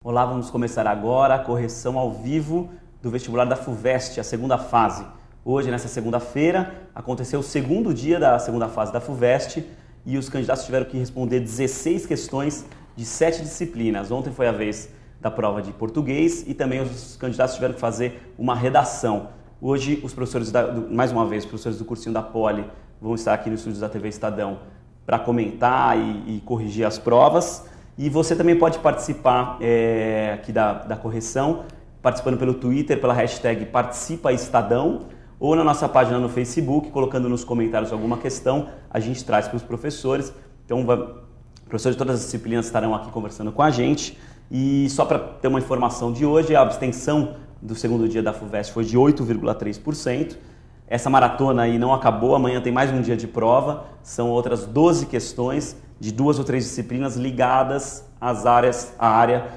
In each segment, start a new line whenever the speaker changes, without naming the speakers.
Olá, vamos começar agora a correção ao vivo do vestibular da FUVEST, a segunda fase. Hoje, nessa segunda-feira, aconteceu o segundo dia da segunda fase da FUVEST e os candidatos tiveram que responder 16 questões de 7 disciplinas. Ontem foi a vez da prova de português e também os candidatos tiveram que fazer uma redação. Hoje, os professores, mais uma vez, os professores do cursinho da Poli vão estar aqui no estúdio da TV Estadão para comentar e corrigir as provas. E você também pode participar aqui da correção, participando pelo Twitter, pela hashtag ParticipaEstadão, ou na nossa página no Facebook, colocando nos comentários alguma questão, a gente traz para os professores. Então, professores de todas as disciplinas estarão aqui conversando com a gente. E só para ter uma informação de hoje, a abstenção do segundo dia da FUVEST foi de 8,3%. Essa maratona aí não acabou, amanhã tem mais um dia de prova. São outras 12 questões de 2 ou 3 disciplinas ligadas à área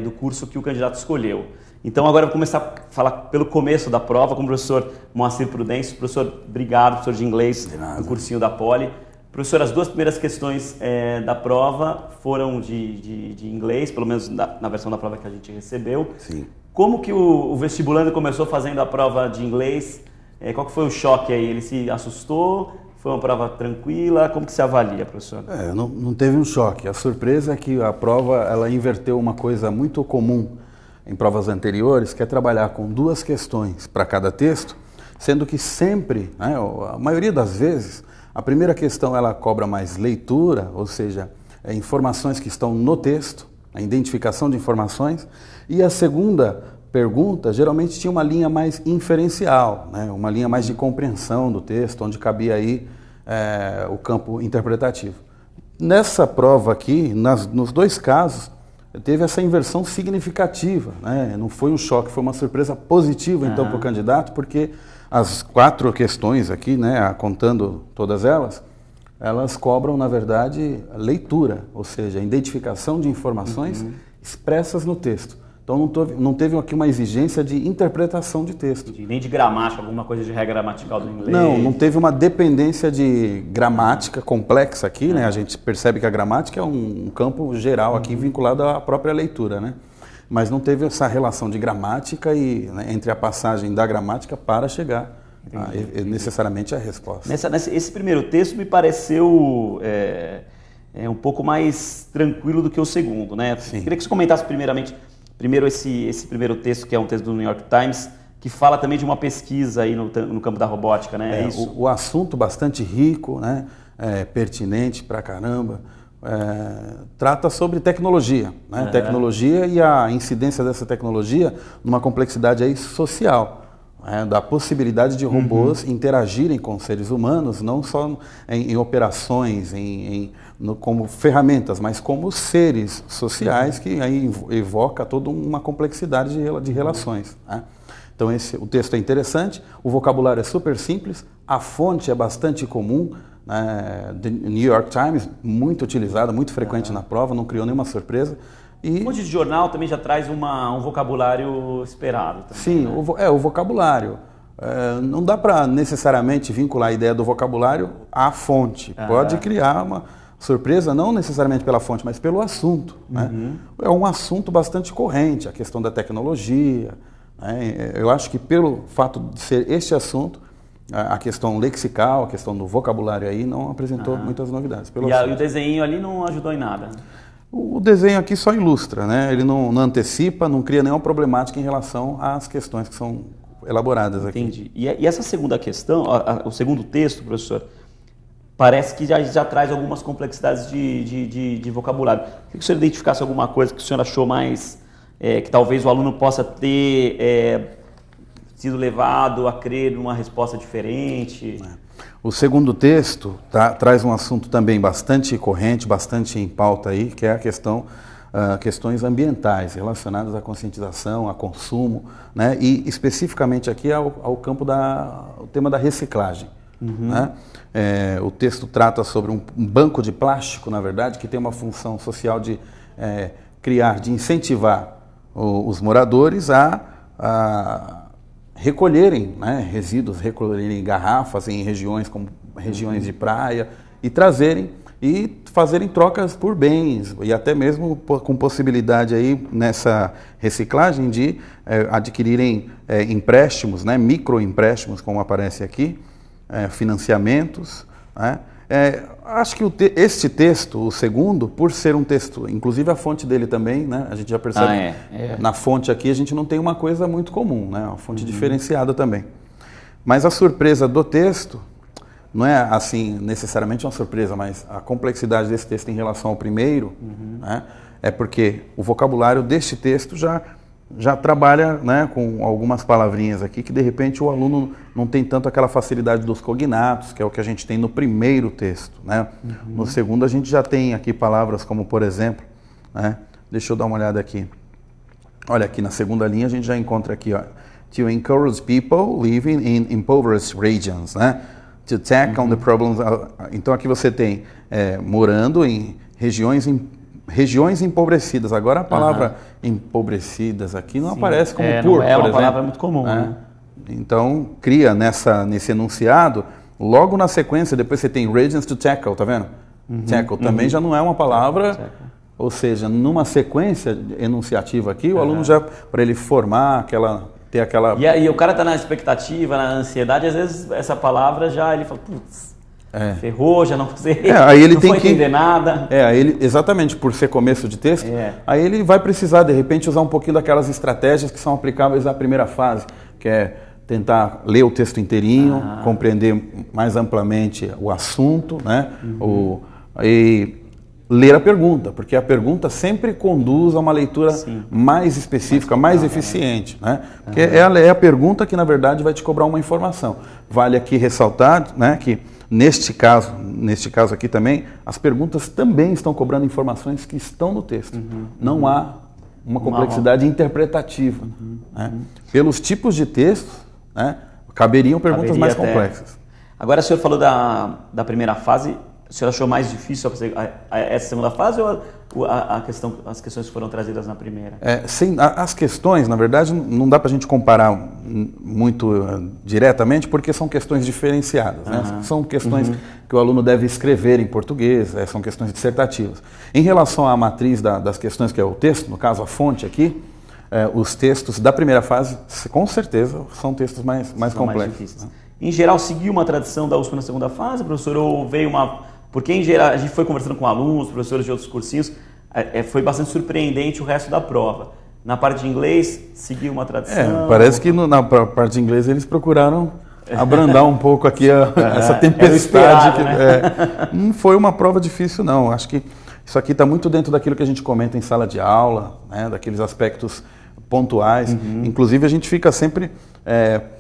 do curso que o candidato escolheu. Então agora eu vou começar a falar pelo começo da prova com o professor Moacir Prudêncio. Professor, obrigado, professor de inglês do cursinho da Poli. Professor, as 2 primeiras questões da prova foram de inglês, pelo menos na versão da prova que a gente recebeu.
Sim.
Como que o vestibulando começou fazendo a prova de inglês? Qual que foi o choque aí? Ele se assustou? Foi uma prova tranquila? Como que se avalia, professor?
Não teve um choque. A surpresa é que a prova ela inverteu uma coisa muito comum em provas anteriores, que é trabalhar com 2 questões para cada texto, sendo que sempre, a maioria das vezes, a primeira questão ela cobra mais leitura, ou seja, informações que estão no texto, a identificação de informações, e a segunda pergunta geralmente tinha uma linha mais inferencial, uma linha mais de compreensão do texto, onde cabia aí o campo interpretativo. Nessa prova aqui, nos 2 casos, teve essa inversão significativa, não foi um choque, foi uma surpresa positiva então para o candidato, porque as 4 questões aqui, contando todas elas cobram na verdade leitura, ou seja, a identificação de informações expressas no texto. Então não teve aqui uma exigência de interpretação de texto.
Nem de gramática, alguma coisa de regra gramatical do inglês.
Não teve uma dependência de gramática complexa aqui, A gente percebe que a gramática é um campo geral aqui vinculado à própria leitura, Mas não teve essa relação de gramática entre a passagem da gramática para chegar necessariamente à resposta.
Esse primeiro texto me pareceu um pouco mais tranquilo do que o segundo,
Sim.
Queria que você comentasse primeiro esse primeiro texto, que é um texto do New York Times, que fala também de uma pesquisa aí no campo da robótica, isso?
O assunto bastante rico, pertinente pra caramba, trata sobre tecnologia, tecnologia e a incidência dessa tecnologia numa complexidade aí social, da possibilidade de robôs interagirem com seres humanos, não só em operações, como ferramentas, mas como seres sociais, que aí evoca toda uma complexidade de relações. Então o texto é interessante, o vocabulário é super simples, a fonte é bastante comum, The New York Times, muito utilizada, muito frequente na prova, não criou nenhuma surpresa.
Um monte de jornal também já traz um vocabulário esperado. Também,
sim, o vocabulário. Não dá para necessariamente vincular a ideia do vocabulário à fonte. Pode criar uma surpresa, não necessariamente pela fonte, mas pelo assunto. É um assunto bastante corrente, a questão da tecnologia. Eu acho que pelo fato de ser este assunto, a questão lexical, a questão do vocabulário aí não apresentou muitas novidades.
E o desenho ali não ajudou em nada?
O desenho aqui só ilustra, ele não antecipa, não cria nenhuma problemática em relação às questões que são elaboradas aqui.
Entendi. E essa segunda questão, o segundo texto, professor, parece que já traz algumas complexidades de vocabulário. Queria que o senhor identificasse alguma coisa que o senhor achou mais, que talvez o aluno possa ter sido levado a crer numa resposta diferente.
O segundo texto traz um assunto também bastante corrente, bastante em pauta aí, que é a questões ambientais relacionadas à conscientização, a consumo, e especificamente aqui ao campo o tema da reciclagem. O texto trata sobre um banco de plástico, na verdade, que tem uma função social de incentivar os moradores a recolherem resíduos, recolherem garrafas em regiões como regiões de praia e trazerem e fazerem trocas por bens e até mesmo com possibilidade aí nessa reciclagem de adquirirem empréstimos, né, microempréstimos, como aparece aqui, financiamentos, né? Acho que este texto, o segundo, por ser um texto, inclusive a fonte dele também, né, a gente já percebe, na fonte aqui a gente não tem uma coisa muito comum, né, uma fonte diferenciada também. Mas a surpresa do texto, não é assim necessariamente uma surpresa, mas a complexidade desse texto em relação ao primeiro, né, é porque o vocabulário deste texto já trabalha, né, com algumas palavrinhas aqui que de repente o aluno não tem tanto aquela facilidade dos cognatos, que é o que a gente tem no primeiro texto, né? No segundo a gente já tem aqui palavras como, por exemplo, né, deixa eu dar uma olhada aqui. Olha, aqui na segunda linha a gente já encontra aqui, ó, to encourage people living in impoverished regions, né? To tackle the problems. Então aqui você tem morando em regiões empobrecidas. Agora a palavra empobrecidas aqui não aparece como poor,
não é
por
uma
exemplo,
palavra muito comum, né?
Então cria nesse enunciado, logo na sequência, depois você tem regions to tackle, tá vendo? Tackle também já não é uma palavra, ou seja, numa sequência enunciativa aqui, o aluno já, para ele formar ter aquela...
E o cara está na expectativa, na ansiedade, às vezes essa palavra ele fala, putz, ferrou, já não sei,
aí ele
não
tem
foi entender nada.
Aí ele, exatamente, por ser começo de texto, aí ele vai precisar, de repente, usar um pouquinho daquelas estratégias que são aplicáveis à primeira fase, que é tentar ler o texto inteirinho, compreender mais amplamente o assunto, né? E ler a pergunta, porque a pergunta sempre conduz a uma leitura mais específica, mais eficiente, né? Porque ela é a pergunta que, na verdade, vai te cobrar uma informação. Vale aqui ressaltar, né, que neste caso aqui também, as perguntas também estão cobrando informações que estão no texto. Não há uma complexidade interpretativa. Né? Pelos tipos de textos, né, caberiam perguntas mais complexas.
Agora, o senhor falou da primeira fase. O senhor achou mais difícil essa segunda fase ou as questões que foram trazidas na primeira?
As questões, na verdade, não dá para a gente comparar muito diretamente, porque são questões diferenciadas. Né? São questões que o aluno deve escrever em português, são questões dissertativas. Em relação à matriz das questões, que é o texto, no caso a fonte aqui, os textos da primeira fase, com certeza, são textos mais complexos. Mais difíceis. Né?
Em geral, seguiu uma tradição da USP na segunda fase, professor, ou veio uma... Porque, em geral, a gente foi conversando com alunos, professores de outros cursinhos, foi bastante surpreendente o resto da prova. Na parte de inglês, seguiu uma tradição?
Parece que na parte de inglês eles procuraram abrandar um pouco aqui essa tempestade.
Esperado, né?
Não foi uma prova difícil, não. Acho que isso aqui está muito dentro daquilo que a gente comenta em sala de aula, né, daqueles aspectos pontuais. Inclusive, a gente fica sempre...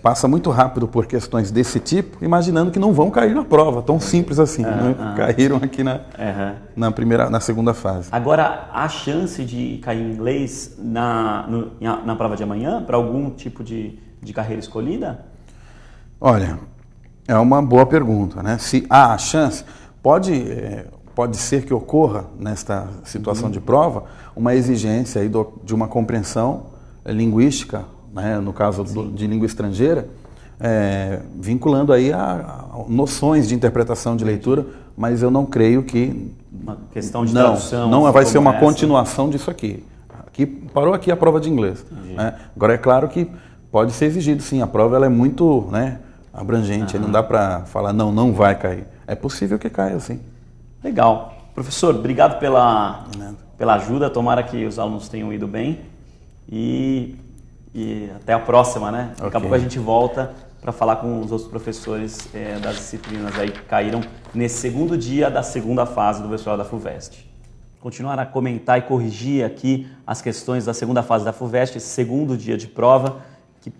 passa muito rápido por questões desse tipo, imaginando que não vão cair na prova, tão simples assim. Né? Caíram aqui na segunda fase.
Agora, há chance de cair em inglês na prova de amanhã, para algum tipo de carreira escolhida?
Olha, é uma boa pergunta, né? Se há a chance, pode ser que ocorra nesta situação de prova uma exigência aí de uma compreensão linguística, né, no caso de língua estrangeira, vinculando aí a noções de interpretação de leitura, mas eu não creio que...
Uma questão de tradução...
Não vai ser uma continuação disso aqui. Parou aqui a prova de inglês. Né? Agora, é claro que pode ser exigido, sim. A prova ela é muito, né, abrangente, não dá para falar, não vai cair. É possível que caia, sim.
Legal. Professor, obrigado pela ajuda. Tomara que os alunos tenham ido bem. E até a próxima, né? Daqui a pouco a gente volta para falar com os outros professores das disciplinas aí que caíram nesse segundo dia da segunda fase do vestibular da FUVEST. Continuar a comentar e corrigir aqui as questões da segunda fase da FUVEST, esse segundo dia de prova, que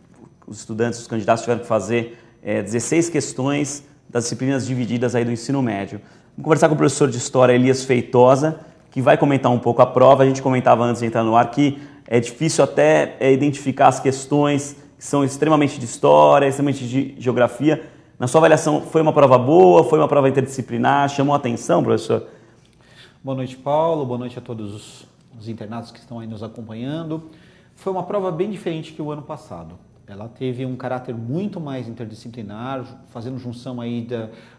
os estudantes, os candidatos tiveram que fazer 16 questões das disciplinas divididas aí do ensino médio. Vamos conversar com o professor de História, Elias Feitosa, que vai comentar um pouco a prova. A gente comentava antes de entrar no ar que é difícil até identificar as questões que são extremamente de história, extremamente de geografia. Na sua avaliação, foi uma prova boa? Foi uma prova interdisciplinar? Chamou a atenção, professor?
Boa noite, Paulo. Boa noite a todos os internatos que estão aí nos acompanhando. Foi uma prova bem diferente que o ano passado. Ela teve um caráter muito mais interdisciplinar, fazendo junção aí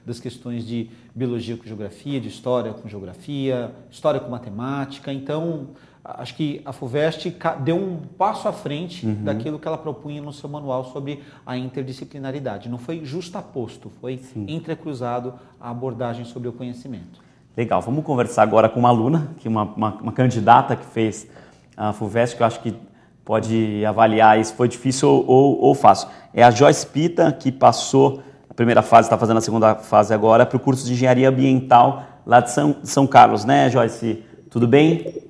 das questões de biologia com geografia, de história com geografia, história com matemática. Então, acho que a FUVEST deu um passo à frente daquilo que ela propunha no seu manual sobre a interdisciplinaridade. Não foi justaposto, foi entrecruzado a abordagem sobre o conhecimento.
Legal, vamos conversar agora com uma aluna, que uma candidata que fez a FUVEST, que eu acho que pode avaliar se foi difícil ou fácil. É a Joyce Pita, que passou a primeira fase, está fazendo a segunda fase agora, para o curso de Engenharia Ambiental lá de São Carlos, né, Joyce? Tudo bem?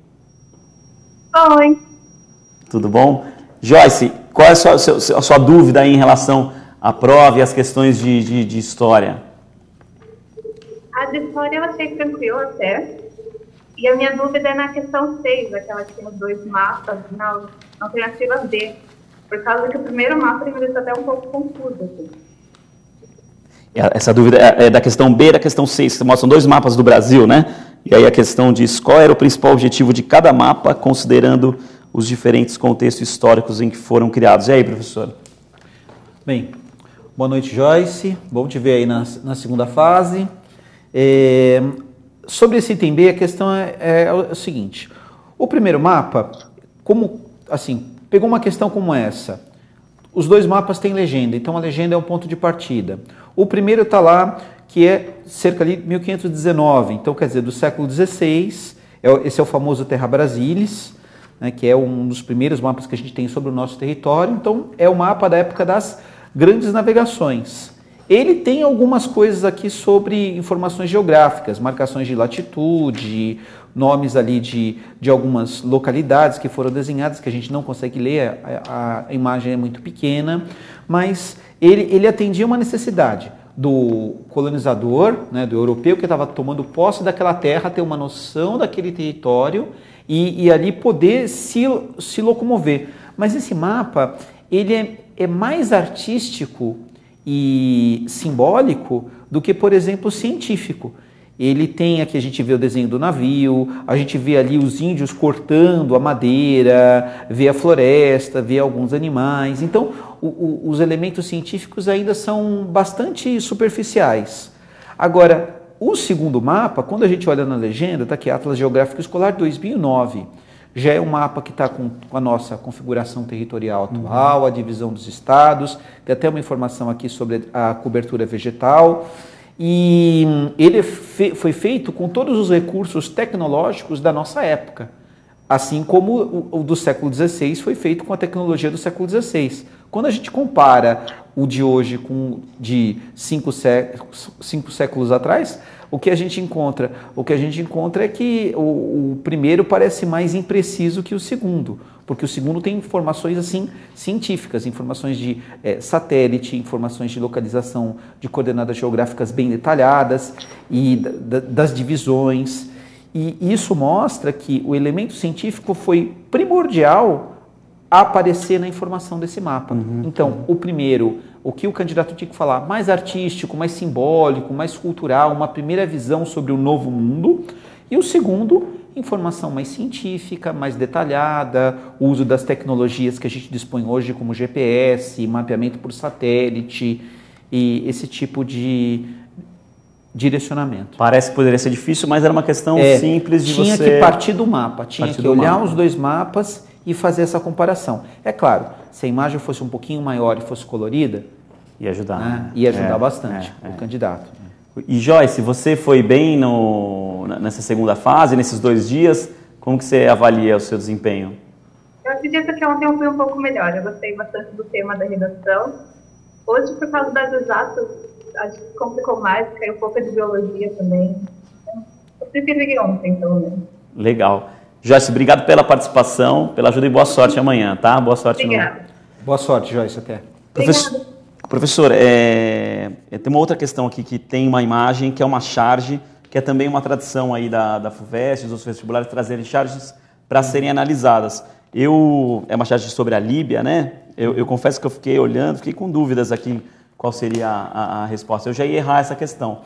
Oi.
Tudo bom? Joyce, qual é a sua dúvida aí em relação à prova e às questões de história?
A de história eu achei tranquila até. E a minha dúvida é na questão 6, aquela que tem os dois mapas, na alternativa B. Por causa que o primeiro mapa me deixou até um pouco confuso. Assim.
Essa dúvida é da questão B e da questão 6, que mostram dois mapas do Brasil, né? E aí a questão diz qual era o principal objetivo de cada mapa, considerando os diferentes contextos históricos em que foram criados. E aí, professor?
Bem, boa noite, Joyce. Bom te ver aí na segunda fase. Sobre esse item B, a questão é o seguinte. O primeiro mapa, pegou uma questão como essa. Os dois mapas têm legenda, então a legenda é um ponto de partida. O primeiro está lá, que é cerca de 1519, então quer dizer, do século XVI, esse é o famoso Terra Brasilis, né, que é um dos primeiros mapas que a gente tem sobre o nosso território, então é o mapa da época das grandes navegações. Ele tem algumas coisas aqui sobre informações geográficas, marcações de latitude, nomes ali de algumas localidades que foram desenhadas, que a gente não consegue ler, a imagem é muito pequena, mas ele atendia uma necessidade do colonizador, né, do europeu que estava tomando posse daquela terra, ter uma noção daquele território e ali poder se locomover. Mas esse mapa, ele é mais artístico e simbólico do que, por exemplo, científico. Ele tem, aqui a gente vê o desenho do navio, a gente vê ali os índios cortando a madeira, vê a floresta, vê alguns animais. Então, os elementos científicos ainda são bastante superficiais. Agora, o segundo mapa, quando a gente olha na legenda, está aqui, Atlas Geográfico Escolar 2009. Já é um mapa que está com a nossa configuração territorial atual, a divisão dos estados, tem até uma informação aqui sobre a cobertura vegetal, e ele foi feito com todos os recursos tecnológicos da nossa época, assim como o do século XVI foi feito com a tecnologia do século XVI. Quando a gente compara o de hoje com de 5 séculos atrás, o que a gente encontra? O que a gente encontra é que o primeiro parece mais impreciso que o segundo, porque o segundo tem informações assim científicas, informações de satélite, informações de localização de coordenadas geográficas bem detalhadas e das divisões. E isso mostra que o elemento científico foi primordial a aparecer na informação desse mapa. Então, o primeiro, o que o candidato tinha que falar, mais artístico, mais simbólico, mais cultural, uma primeira visão sobre o novo mundo. E o segundo, informação mais científica, mais detalhada, o uso das tecnologias que a gente dispõe hoje, como GPS, mapeamento por satélite e esse tipo de direcionamento.
Parece que poderia ser difícil, mas era uma questão simples de
tinha
você...
Tinha que partir do mapa, tinha que olhar os dois mapas e fazer essa comparação. É claro, se a imagem fosse um pouquinho maior e fosse colorida,
ia ajudar.
Né? Ia ajudar bastante o candidato.
E Joyce, você foi bem nessa segunda fase, nesses 2 dias? Como que você avalia o seu desempenho?
Eu acredito que ontem eu fui um pouco melhor. Eu gostei bastante do tema da redação. Hoje, por causa das exatas, acho que complicou mais, caiu um pouco de biologia também. Eu preferi ontem, pelo menos.
Legal. Joyce, obrigado pela participação, pela ajuda e boa sorte amanhã, tá? Boa sorte.
Obrigada.
Boa sorte, Joyce, até.
Professor, tem uma outra questão aqui que tem uma imagem, que é uma charge, que é também uma tradição aí da FUVEST, dos vestibulares, trazerem charges para serem analisadas. É uma charge sobre a Líbia, né? Eu confesso que eu fiquei olhando, fiquei com dúvidas aqui qual seria a resposta. Eu já ia errar essa questão.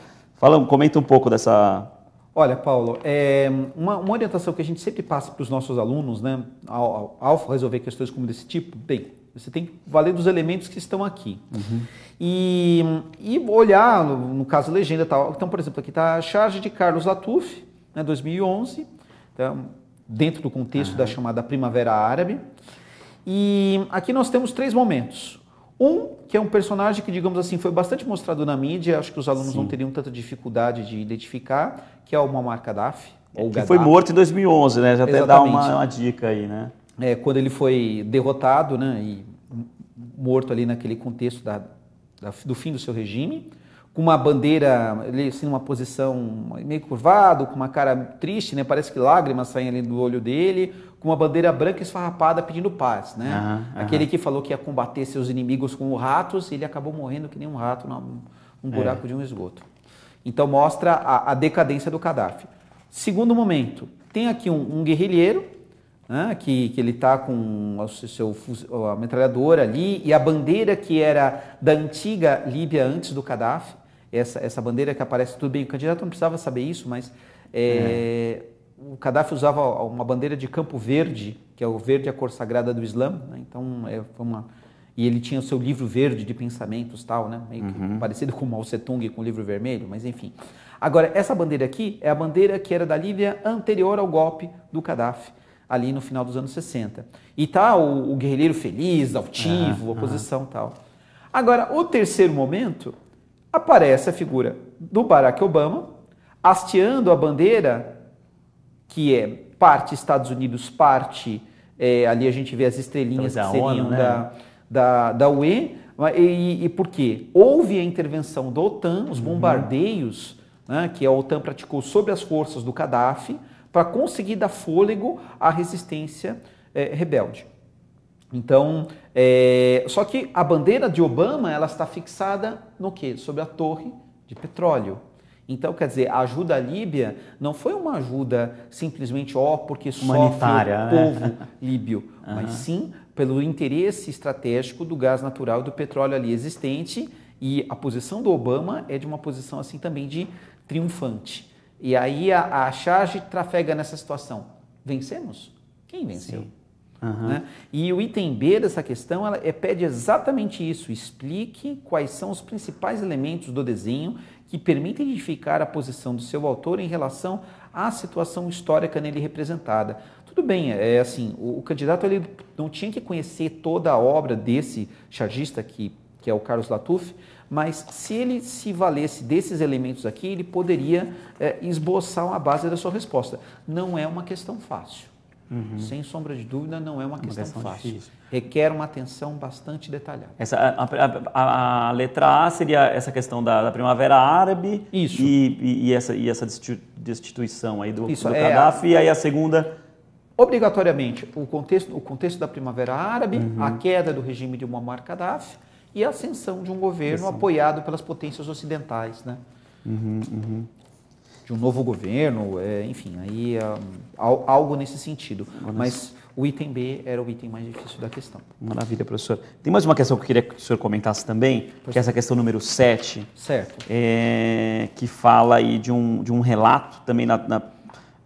Comenta um pouco dessa...
Olha, Paulo, uma orientação que a gente sempre passa para os nossos alunos, né, ao resolver questões como desse tipo, bem, Você tem que valer dos elementos que estão aqui. E olhar, no caso, legenda e tal. Então, por exemplo, aqui está a charge de Carlos Latuf, né, 2011, então, dentro do contexto da chamada Primavera Árabe. E aqui nós temos 3 momentos. Um, que é um personagem que, digamos assim, foi bastante mostrado na mídia, acho que os alunos não teriam tanta dificuldade de identificar, que é o Muammar Gaddafi.
Que foi morto em 2011, né? Já até dá uma dica aí, né?
Quando ele foi derrotado, né, e morto ali naquele contexto do fim do seu regime, com uma bandeira, ele assim, numa posição meio curvado, com uma cara triste, né? Parece que lágrimas saem ali do olho dele, com uma bandeira branca esfarrapada pedindo paz, né? Aquele que falou que ia combater seus inimigos com ratos, ele acabou morrendo que nem um rato num buraco de um esgoto. Então mostra a decadência do Gaddafi. Segundo momento, tem aqui um guerrilheiro, né, que ele está com a metralhadora ali, e a bandeira que era da antiga Líbia antes do Gaddafi, essa bandeira que aparece, tudo bem, o candidato não precisava saber isso, mas o Gaddafi usava uma bandeira de campo verde, que é o verde, a cor sagrada do Islã, né, então e ele tinha o seu livro verde de pensamentos, tal, né, meio que parecido com o Mao Tse-tung com o livro vermelho, mas enfim. Agora, essa bandeira aqui é a bandeira que era da Líbia anterior ao golpe do Gaddafi, ali no final dos anos 60. E tá o guerrilheiro feliz, altivo, oposição e tal. Agora, o terceiro momento, aparece a figura do Barack Obama, hasteando a bandeira, que é parte Estados Unidos, parte, ali a gente vê as estrelinhas que seriam ONU, né? da UE. E por quê? Houve a intervenção da OTAN, os bombardeios, né, que a OTAN praticou sobre as forças do Gaddafi, para conseguir dar fôlego à resistência rebelde. Então, só que a bandeira de Obama, ela está fixada no quê? Sobre a torre de petróleo. Então, quer dizer, a ajuda à Líbia não foi uma ajuda simplesmente porque sofre o povo líbio, mas sim pelo interesse estratégico do gás natural e do petróleo ali existente, e a posição do Obama é de uma posição assim também de triunfante. E aí a charge trafega nessa situação. Vencemos? Quem venceu? Né? E o item B dessa questão pede exatamente isso. Explique quais são os principais elementos do desenho que permitem identificar a posição do seu autor em relação à situação histórica nele representada. Tudo bem, assim, o candidato ele não tinha que conhecer toda a obra desse chargista que é o Carlos Latuf, mas se ele se valesse desses elementos aqui, ele poderia esboçar uma base da sua resposta. Não é uma questão fácil. Sem sombra de dúvida, não é uma questão fácil. Difícil. Requer uma atenção bastante detalhada.
A letra A seria essa questão da Primavera Árabe.
Isso.
E essa destituição aí do Gaddafi. E aí a segunda...
Obrigatoriamente, o contexto da Primavera Árabe, a queda do regime de Muammar Gaddafi, e a ascensão de um governo apoiado pelas potências ocidentais, né? De um novo governo, enfim, aí algo nesse sentido. Mas o item B era o item mais difícil da questão.
Maravilha, professor. Tem mais uma questão que eu queria que o senhor comentasse também, que é essa questão número 7.
Certo.
Que fala aí de um relato também na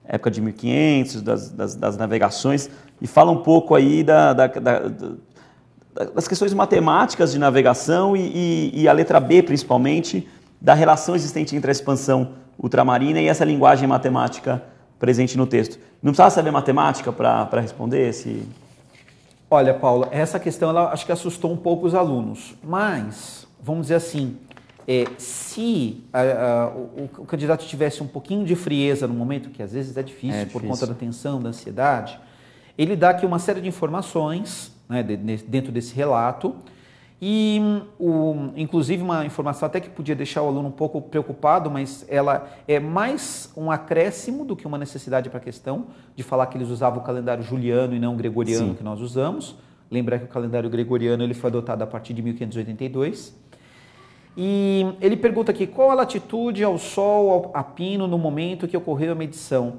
época de 1500, das navegações, e fala um pouco aí das questões matemáticas de navegação e a letra B, principalmente, da relação existente entre a expansão ultramarina e essa linguagem matemática presente no texto. Não precisava saber matemática para responder esse...
Olha, Paulo, essa questão acho que assustou um pouco os alunos, mas, vamos dizer assim, se o candidato tivesse um pouquinho de frieza no momento, que às vezes é difícil por conta da tensão, da ansiedade, ele dá aqui uma série de informações, né, dentro desse relato, e inclusive uma informação até que podia deixar o aluno um pouco preocupado, mas ela é mais um acréscimo do que uma necessidade para a questão, de falar que eles usavam o calendário juliano e não o gregoriano que nós usamos. Lembrar que o calendário gregoriano ele foi adotado a partir de 1582. E ele pergunta aqui, qual a latitude ao Sol, a pino, no momento que ocorreu a medição?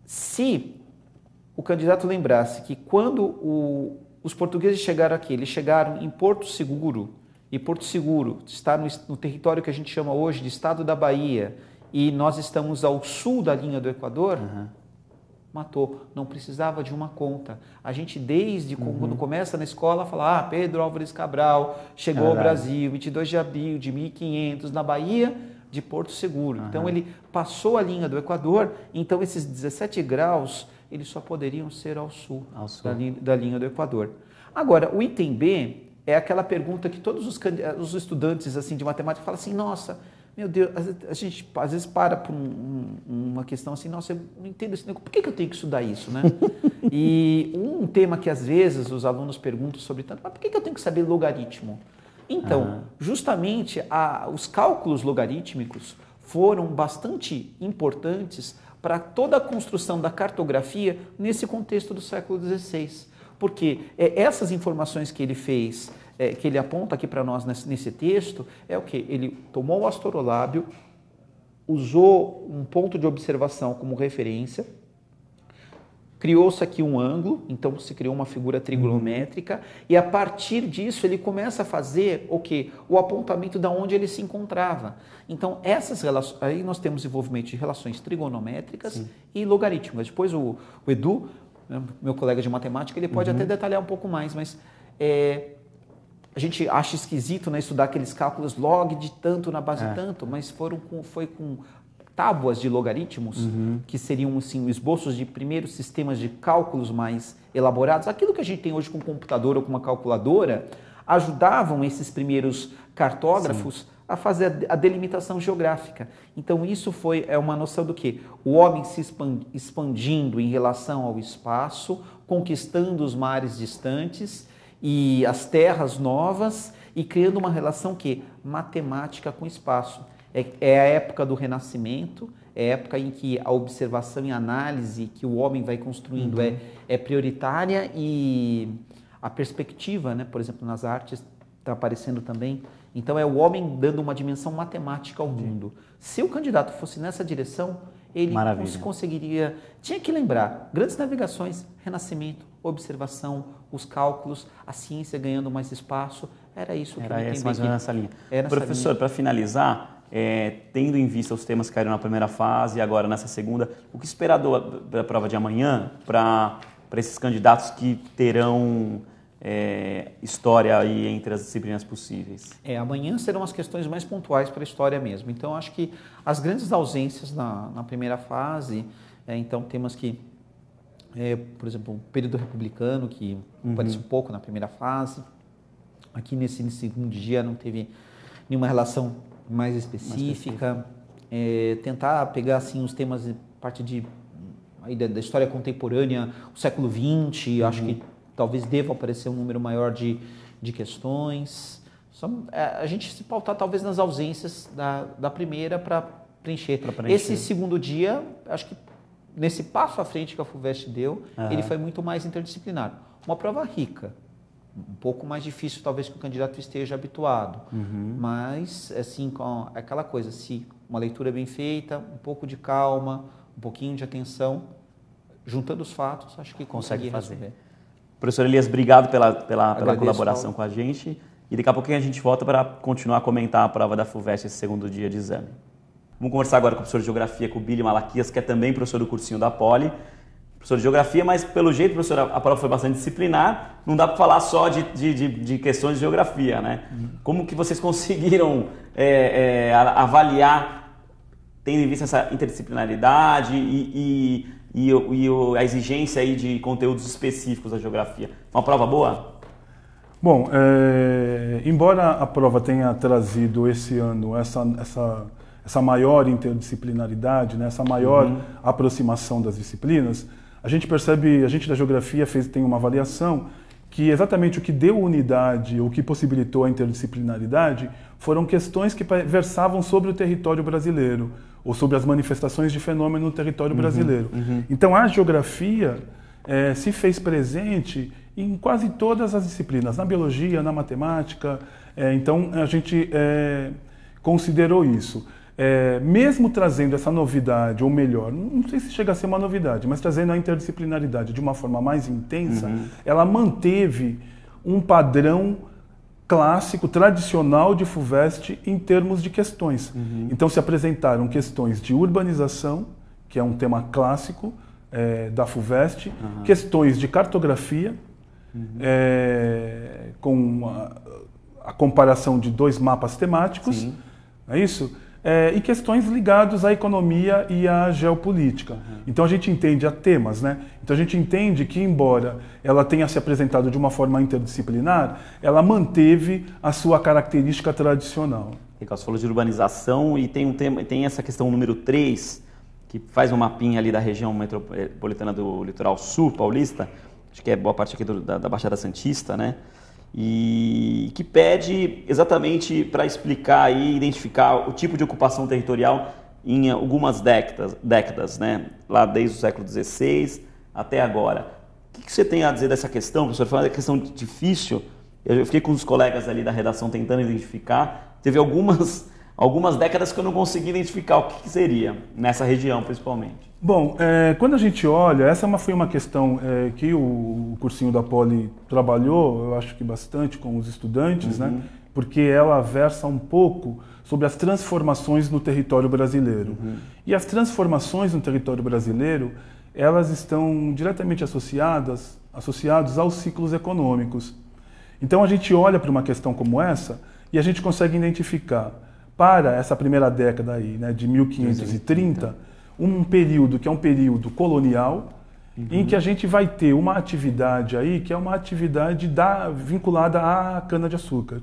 Se o candidato lembrasse que quando os portugueses chegaram aqui, eles chegaram em Porto Seguro, e Porto Seguro está no território que a gente chama hoje de Estado da Bahia, e nós estamos ao sul da linha do Equador, matou. Não precisava de uma conta. A gente, desde quando começa na escola, fala, Pedro Álvares Cabral chegou ao Brasil, 22 de abril de 1500, na Bahia de Porto Seguro. Então, ele passou a linha do Equador, então esses 17 graus, eles só poderiam ser ao sul. Da linha do Equador. Agora, o item B é aquela pergunta que todos os estudantes assim, de matemática falam assim, nossa, meu Deus, a gente às vezes para por uma questão assim, nossa, eu não entendo esse negócio, por que eu tenho que estudar isso, né? E um tema que às vezes os alunos perguntam sobre tanto, mas por que eu tenho que saber logaritmo? Então, justamente os cálculos logarítmicos foram bastante importantes para toda a construção da cartografia nesse contexto do século XVI. Porque essas informações que ele fez, que ele aponta aqui para nós nesse texto, é o que? Ele tomou o astrolábio, usou um ponto de observação como referência, criou-se aqui um ângulo, então se criou uma figura trigonométrica, e a partir disso ele começa a fazer o quê? O apontamento de onde ele se encontrava. Então essas relações, aí nós temos desenvolvimento de relações trigonométricas e logarítmicas. Depois o Edu, meu colega de matemática, ele pode até detalhar um pouco mais, mas a gente acha esquisito, né, estudar aqueles cálculos log de tanto na base de tanto, mas foi com tábuas de logaritmos, que seriam assim, esboços de primeiros sistemas de cálculos mais elaborados. Aquilo que a gente tem hoje com um computador ou com uma calculadora, ajudavam esses primeiros cartógrafos a fazer a delimitação geográfica. Então isso é uma noção do quê? O homem se expandindo em relação ao espaço, conquistando os mares distantes e as terras novas e criando uma relação matemática com o espaço. É a época do Renascimento, é a época em que a observação e análise que o homem vai construindo é prioritária e a perspectiva, né, por exemplo, nas artes está aparecendo também. Então é o homem dando uma dimensão matemática ao mundo. Se o candidato fosse nessa direção, ele conseguiria... Tinha que lembrar, grandes navegações, Renascimento, observação, os cálculos, a ciência ganhando mais espaço, era isso que
era mais ou menos nessa linha.
Professor,
para finalizar, tendo em vista os temas que caíram na primeira fase e agora nessa segunda, o que esperar da prova de amanhã para esses candidatos que terão história aí entre as disciplinas possíveis?
Amanhã serão as questões mais pontuais para a história mesmo. Então, acho que as grandes ausências na primeira fase, então temas que, por exemplo, o período republicano, que aparece um pouco na primeira fase, aqui nesse segundo dia não teve nenhuma relação mais específica. Tentar pegar assim, os temas de parte aí da história contemporânea, o século XX, acho que talvez deva aparecer um número maior de questões. A gente se pautar talvez nas ausências da primeira para preencher. Esse segundo dia, acho que nesse passo à frente que a FUVEST deu, ele foi muito mais interdisciplinar. Uma prova rica, um pouco mais difícil talvez que o candidato esteja habituado, mas assim, com aquela coisa, se uma leitura bem feita, um pouco de calma, um pouquinho de atenção, juntando os fatos, acho que consegue fazer.
Professor Elias, obrigado pela colaboração com a gente. E daqui a pouquinho a gente volta para continuar a comentar a prova da FUVEST esse segundo dia de exame. Vamos conversar agora com o professor de Geografia, com o Billy Malaquias, que é também professor do cursinho da Poli. Professor de Geografia, mas pelo jeito, professor, a prova foi bastante disciplinar. Não dá para falar só de questões de geografia, né? Como que vocês conseguiram avaliar, tendo em vista essa interdisciplinaridade e a exigência aí de conteúdos específicos da geografia? Uma prova boa?
Bom, embora a prova tenha trazido esse ano essa maior interdisciplinaridade, né, essa maior aproximação das disciplinas, a gente percebe, a gente da geografia tem uma avaliação que exatamente o que deu unidade, o que possibilitou a interdisciplinaridade, foram questões que versavam sobre o território brasileiro, ou sobre as manifestações de fenômeno no território brasileiro. Então a geografia se fez presente em quase todas as disciplinas, na biologia, na matemática, então a gente considerou isso. Mesmo trazendo essa novidade, ou melhor, não sei se chega a ser uma novidade, mas trazendo a interdisciplinaridade de uma forma mais intensa, ela manteve um padrão clássico, tradicional de FUVEST em termos de questões. Então se apresentaram questões de urbanização, que é um tema clássico da FUVEST, questões de cartografia, com a comparação de 2 mapas temáticos, é isso? E questões ligadas à economia e à geopolítica. Então a gente entende a temas, né? Então a gente entende que, embora ela tenha se apresentado de uma forma interdisciplinar, ela manteve a sua característica tradicional.
Você falou de urbanização e tem essa questão número 3, que faz um mapinha ali da região metropolitana do Litoral Sul paulista, acho que é boa parte aqui da Baixada Santista, né? E que pede exatamente para explicar e identificar o tipo de ocupação territorial em algumas décadas, né? Lá desde o século XVI até agora. O que você tem a dizer dessa questão, professor? Foi uma questão difícil. Eu fiquei com os colegas ali da redação tentando identificar. Teve algumas décadas que eu não consegui identificar o que seria, nessa região principalmente.
Bom, quando a gente olha, essa foi uma questão que o cursinho da Poli trabalhou, eu acho que bastante com os estudantes, né? Porque ela versa um pouco sobre as transformações no território brasileiro. E as transformações no território brasileiro, elas estão diretamente associadas aos ciclos econômicos. Então a gente olha para uma questão como essa e a gente consegue identificar para essa primeira década aí, né, de 1530, um período que é um período colonial, em que a gente vai ter uma atividade aí que é uma atividade vinculada à cana-de-açúcar.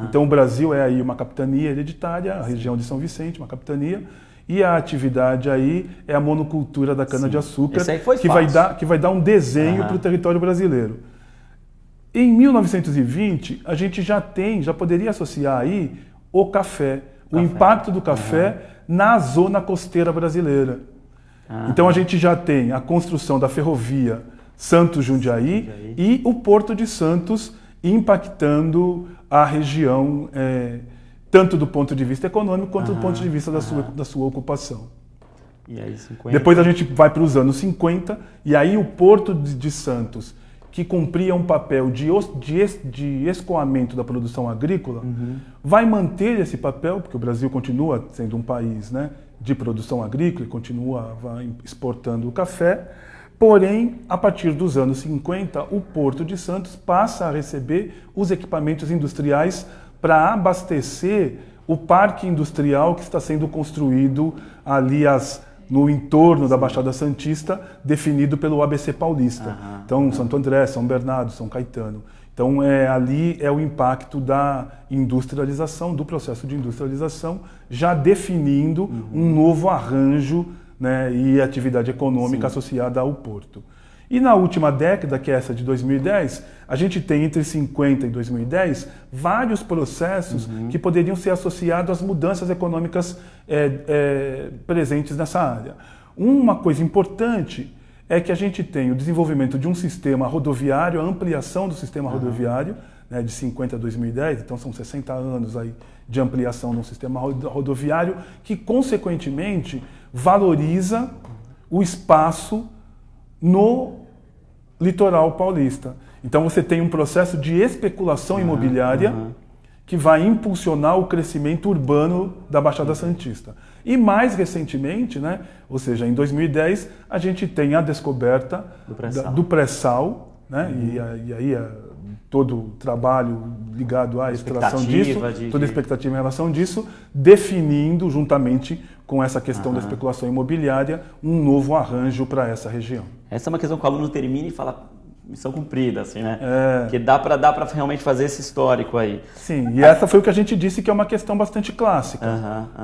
Então o Brasil é aí uma capitania hereditária, a região de São Vicente, uma capitania, e a atividade aí é a monocultura da cana-de-açúcar, que vai dar um desenho para o território brasileiro. Em 1920, a gente já poderia associar aí o café, o impacto do café na zona costeira brasileira. Então a gente já tem a construção da ferrovia Santos-Jundiaí e o Porto de Santos impactando a região, tanto do ponto de vista econômico quanto do ponto de vista da sua ocupação.
E aí, 50...
Depois a gente vai para os anos 50, e aí o Porto de Santos, que cumpria um papel de escoamento da produção agrícola, vai manter esse papel, porque o Brasil continua sendo um país, né, de produção agrícola e continua exportando o café. Porém, a partir dos anos 50, o Porto de Santos passa a receber os equipamentos industriais para abastecer o parque industrial que está sendo construído ali no entorno da Baixada Santista, definido pelo ABC Paulista. Então, Santo André, São Bernardo, São Caetano. Então, ali é o impacto da industrialização, do processo de industrialização, já definindo um novo arranjo, né, e atividade econômica associada ao porto. E na última década, que é essa de 2010, a gente tem entre 50 e 2010 vários processos que poderiam ser associados às mudanças econômicas presentes nessa área. Uma coisa importante é que a gente tem o desenvolvimento de um sistema rodoviário, a ampliação do sistema rodoviário, né, de 50 a 2010, então são 60 anos aí de ampliação de um sistema rodoviário que, consequentemente, valoriza o espaço no litoral paulista. Então você tem um processo de especulação imobiliária que vai impulsionar o crescimento urbano da Baixada Santista. E mais recentemente, né, ou seja, em 2010, a gente tem a descoberta do pré-sal, né, e aí todo o trabalho ligado à extração disso, toda a expectativa em relação disso, definindo, juntamente com essa questão da especulação imobiliária, um novo arranjo para essa região.
Essa é uma questão que o aluno termina e fala, missão cumprida, assim, né? Porque dá para realmente fazer esse histórico aí.
Sim, e essa foi o que a gente disse que é uma questão bastante clássica.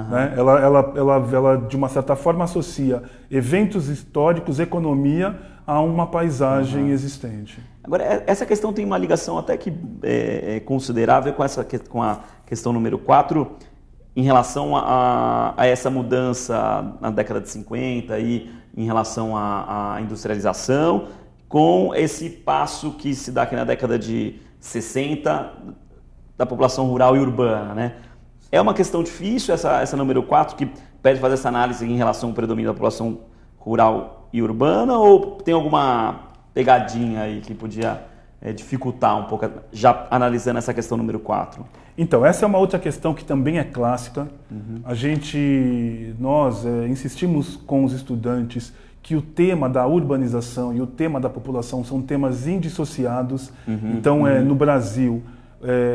Né? Ela, de uma certa forma, associa eventos históricos, economia, a uma paisagem existente.
Agora, essa questão tem uma ligação até que é considerável com a questão número 4, em relação a essa mudança na década de 50 e em relação à industrialização, com esse passo que se dá aqui na década de 60 da população rural e urbana, né? É uma questão difícil essa número 4, que pede fazer essa análise em relação ao predomínio da população rural e urbana, ou tem alguma pegadinha aí que podia dificultar um pouco, já analisando essa questão número 4?
Então, essa é uma outra questão que também é clássica. Nós insistimos com os estudantes que o tema da urbanização e o tema da população são temas indissociados. Então, no Brasil,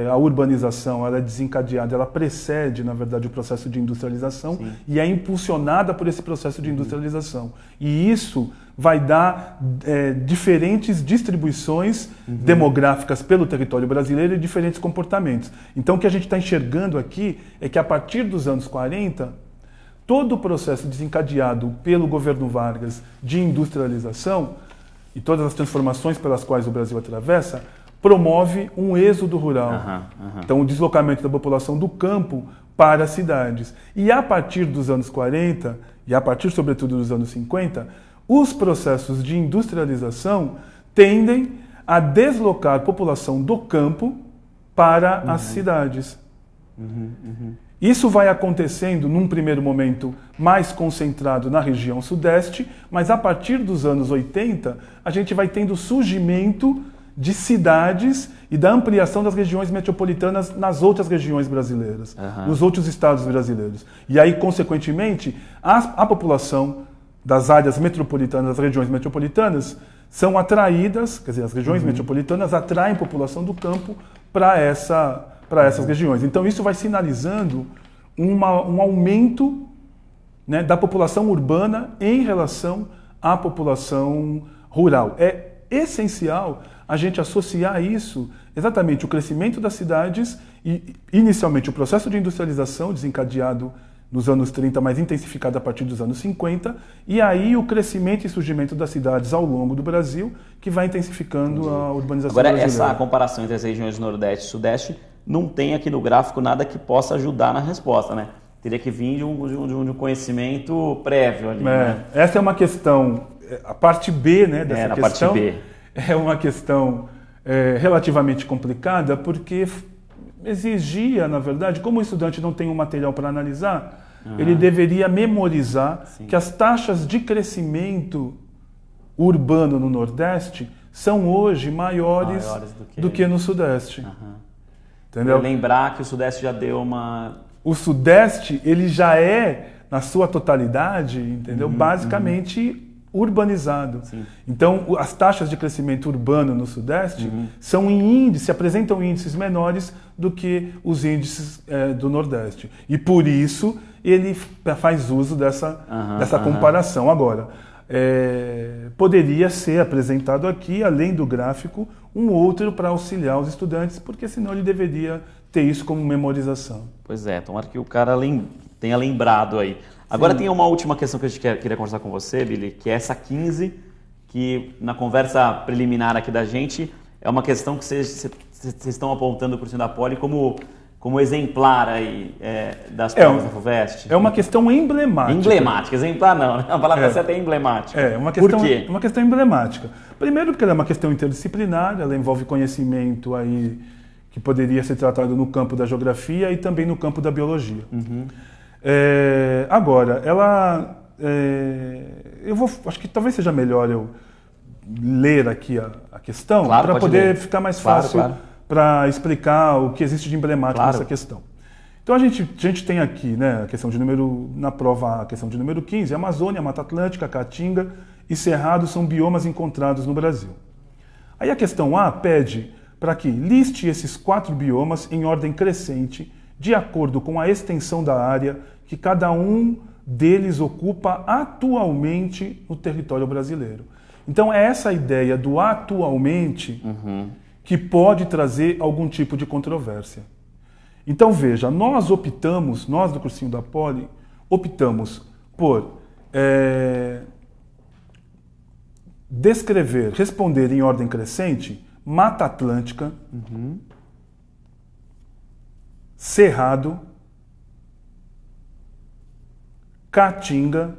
a urbanização ela é desencadeada, ela precede, na verdade, o processo de industrialização e é impulsionada por esse processo de industrialização. E isso vai dar diferentes distribuições demográficas pelo território brasileiro e diferentes comportamentos. Então, o que a gente está enxergando aqui é que, a partir dos anos 40, todo o processo desencadeado pelo governo Vargas de industrialização e todas as transformações pelas quais o Brasil atravessa, promove um êxodo rural. Então, o deslocamento da população do campo para as cidades. E a partir dos anos 40, e a partir, sobretudo, dos anos 50, os processos de industrialização tendem a deslocar a população do campo para as cidades. Isso vai acontecendo, num primeiro momento, mais concentrado na região sudeste, mas a partir dos anos 80, a gente vai tendo o surgimento de cidades e da ampliação das regiões metropolitanas nas outras regiões brasileiras, nos outros estados brasileiros. E aí, consequentemente, a população das áreas metropolitanas, das regiões metropolitanas, são atraídas, quer dizer, as regiões metropolitanas atraem população do campo para essas regiões. Então, isso vai sinalizando um aumento, né, da população urbana em relação à população rural. É essencial a gente associar isso, exatamente o crescimento das cidades e, inicialmente, o processo de industrialização desencadeado nos anos 30, mas intensificado a partir dos anos 50, e aí o crescimento e surgimento das cidades ao longo do Brasil, que vai intensificando a urbanização
Agora,
brasileira.
essa comparação entre as regiões Nordeste e Sudeste não tem aqui no gráfico nada que possa ajudar na resposta, né? Teria que vir de um conhecimento prévio ali, né?
Essa é uma questão, a parte B, né, dessa
na
questão,
parte B.
é uma questão relativamente complicada, porque exigia, na verdade, como o estudante não tem um material para analisar, ele deveria memorizar que as taxas de crescimento urbano no Nordeste são hoje maiores do que no Sudeste. Entendeu?
Lembrar que o Sudeste já deu uma...
O Sudeste, ele já é, na sua totalidade, entendeu? Basicamente urbanizado. Então, as taxas de crescimento urbano no Sudeste são apresentam índices menores do que os índices do Nordeste. E por isso ele faz uso dessa comparação. Agora, poderia ser apresentado aqui, além do gráfico, um outro para auxiliar os estudantes, porque senão ele deveria ter isso como memorização.
Pois é, tomara que o cara tenha lembrado aí. Agora tem uma última questão que a gente queria conversar com você, Billy, que é essa 15, que na conversa preliminar aqui da gente, é uma questão que vocês estão apontando para o ensino da Poli como exemplar aí das provas da FUVEST.
É uma questão emblemática.
Emblemática, exemplar não, né? A palavra certa é emblemática.
Por
quê?
É uma questão emblemática. Primeiro porque ela é uma questão interdisciplinar, ela envolve conhecimento aí que poderia ser tratado no campo da geografia e também no campo da biologia. Agora, ela... acho que talvez seja melhor eu ler aqui a questão, para poder ficar mais fácil para explicar o que existe de emblemático nessa questão. Então a gente tem aqui, né, a questão de número, na prova, a questão de número 15, Amazônia, Mata Atlântica, Caatinga e Cerrado são biomas encontrados no Brasil. Aí a questão A pede para que liste esses 4 biomas em ordem crescente, de acordo com a extensão da área que cada um deles ocupa atualmente no território brasileiro. Então é essa ideia do atualmente que pode trazer algum tipo de controvérsia. Então veja, nós do cursinho da Poli, optamos por responder em ordem crescente, Mata Atlântica, Cerrado, Caatinga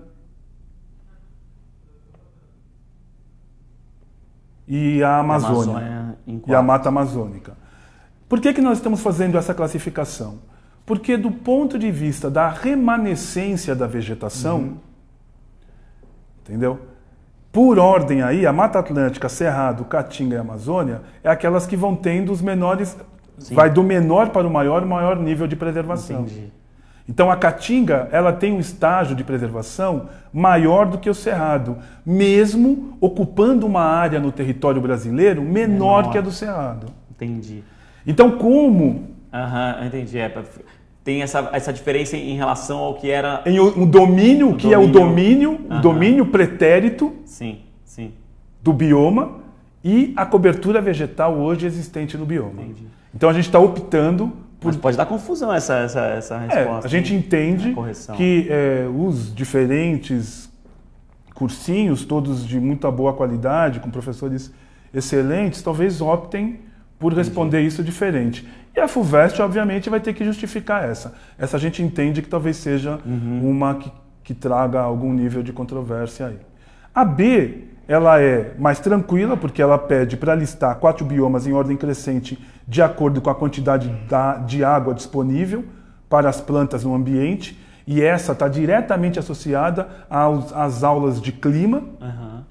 e a Amazônia e a Mata Amazônica. Por que nós estamos fazendo essa classificação? Porque do ponto de vista da remanescência da vegetação, entendeu? Por ordem aí, a Mata Atlântica, Cerrado, Caatinga e Amazônia é aquelas que vão tendo os menores, vai do menor para o maior nível de preservação. Entendi. Então a caatinga, ela tem um estágio de preservação maior do que o cerrado, mesmo ocupando uma área no território brasileiro menor que a do cerrado.
Entendi.
Então como...
Entendi. Tem essa diferença em relação ao que era...
Em o domínio, que é o domínio pretérito
sim.
do bioma e a cobertura vegetal hoje existente no bioma.
Entendi.
Então a gente está optando por...
Mas pode dar confusão essa resposta.
A gente entende que os diferentes cursinhos, todos de muita boa qualidade, com professores excelentes, talvez optem por responder isso diferente. E a FUVEST, obviamente, vai ter que justificar essa. Essa a gente entende que talvez seja uma que traga algum nível de controvérsia aí. A B, ela é mais tranquila, porque ela pede para listar 4 biomas em ordem crescente de acordo com a quantidade de água disponível para as plantas no ambiente, e essa está diretamente associada às aulas de clima.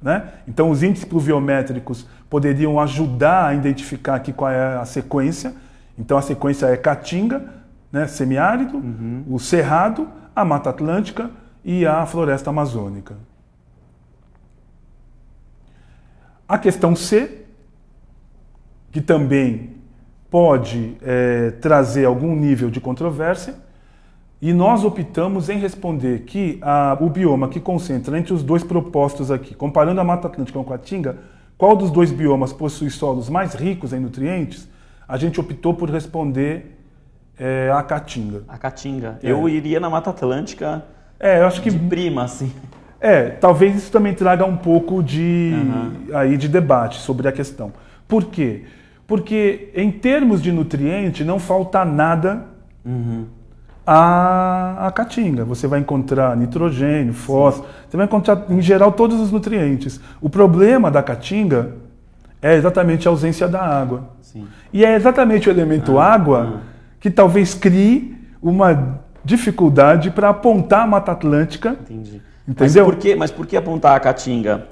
Né? Então, os índices pluviométricos poderiam ajudar a identificar aqui qual é a sequência. Então, a sequência é Caatinga, né, semiárido, o Cerrado, a Mata Atlântica e a Floresta Amazônica. A questão C, que também pode trazer algum nível de controvérsia, e nós optamos em responder que o bioma que concentra entre os dois propostos aqui, comparando a Mata Atlântica com a Caatinga, qual dos dois biomas possui solos mais ricos em nutrientes, a gente optou por responder a Caatinga.
A Caatinga. Eu iria na Mata Atlântica
eu acho que,
de prima, assim.
Talvez isso também traga um pouco de debate sobre a questão. Por quê? Porque em termos de nutriente não falta nada a Caatinga. Você vai encontrar nitrogênio, fósforo, você vai encontrar em geral todos os nutrientes. O problema da Caatinga é exatamente a ausência da água.
Sim.
E é exatamente o elemento água que talvez crie uma dificuldade para apontar a Mata Atlântica.
Entendi.
Entendeu?
Mas por que apontar a Caatinga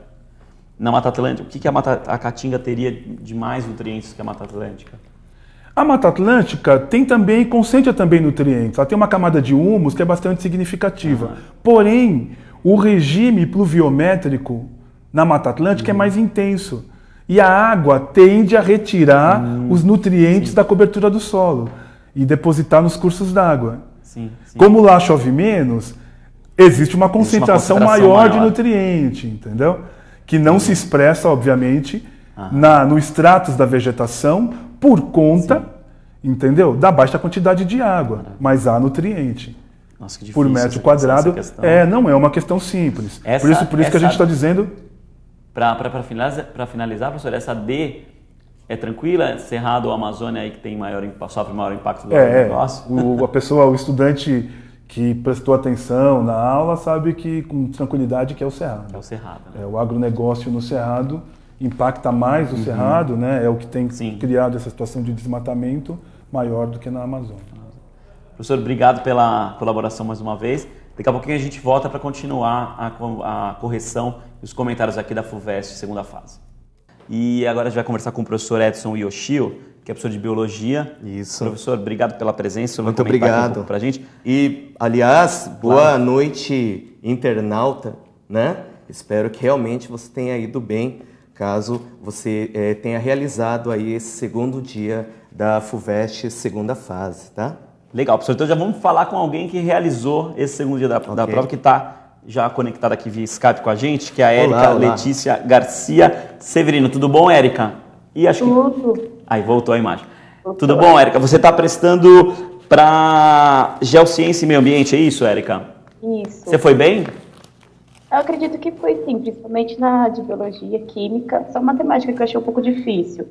na Mata Atlântica? O que a Caatinga teria de mais nutrientes que a Mata Atlântica?
A Mata Atlântica concentra também nutrientes. Ela tem uma camada de humus que é bastante significativa. Porém, o regime pluviométrico na Mata Atlântica é mais intenso. E a água tende a retirar os nutrientes da cobertura do solo e depositar nos cursos d'água. Como lá chove menos, existe uma concentração maior de nutriente, entendeu? Que não se expressa, obviamente, no estratos da vegetação por conta, entendeu? Da baixa quantidade de água, mas há nutriente.
Nossa, que difícil
por metro quadrado. Não é uma questão simples. Por isso que a gente está dizendo...
Para finalizar, professor, essa D é tranquila? Cerrado ou Amazônia aí que tem sofre maior impacto do negócio?
O estudante que prestou atenção na aula sabe que com tranquilidade que é o Cerrado.
É o Cerrado. Né?
O agronegócio no Cerrado impacta mais o Cerrado, né? É o que tem criado essa situação de desmatamento maior do que na Amazônia.
Professor, obrigado pela colaboração mais uma vez. Daqui a pouquinho a gente volta para continuar a correção e os comentários aqui da FUVEST, segunda fase. E agora a gente vai conversar com o professor Edson Yoshio, que é professor de Biologia.
Isso.
Professor, obrigado pela presença.
Muito obrigado.
Para a gente.
E, aliás, boa noite, internauta, né? Espero que realmente você tenha ido bem, caso você tenha realizado aí esse segundo dia da FUVEST, segunda fase, tá?
Legal, professor. Então já vamos falar com alguém que realizou esse segundo dia da prova, que está já conectada aqui via Skype com a gente, que é a Érica Letícia Garcia Severino. Tudo bom, Érica?
Tudo.
Aí, voltou a imagem. Tudo bom, Érica? Você está prestando para Geociência e Meio Ambiente, é isso, Érica?
Isso.
Você foi bem?
Eu acredito que foi sim, principalmente na área de Biologia, Química, só matemática que eu achei um pouco difícil.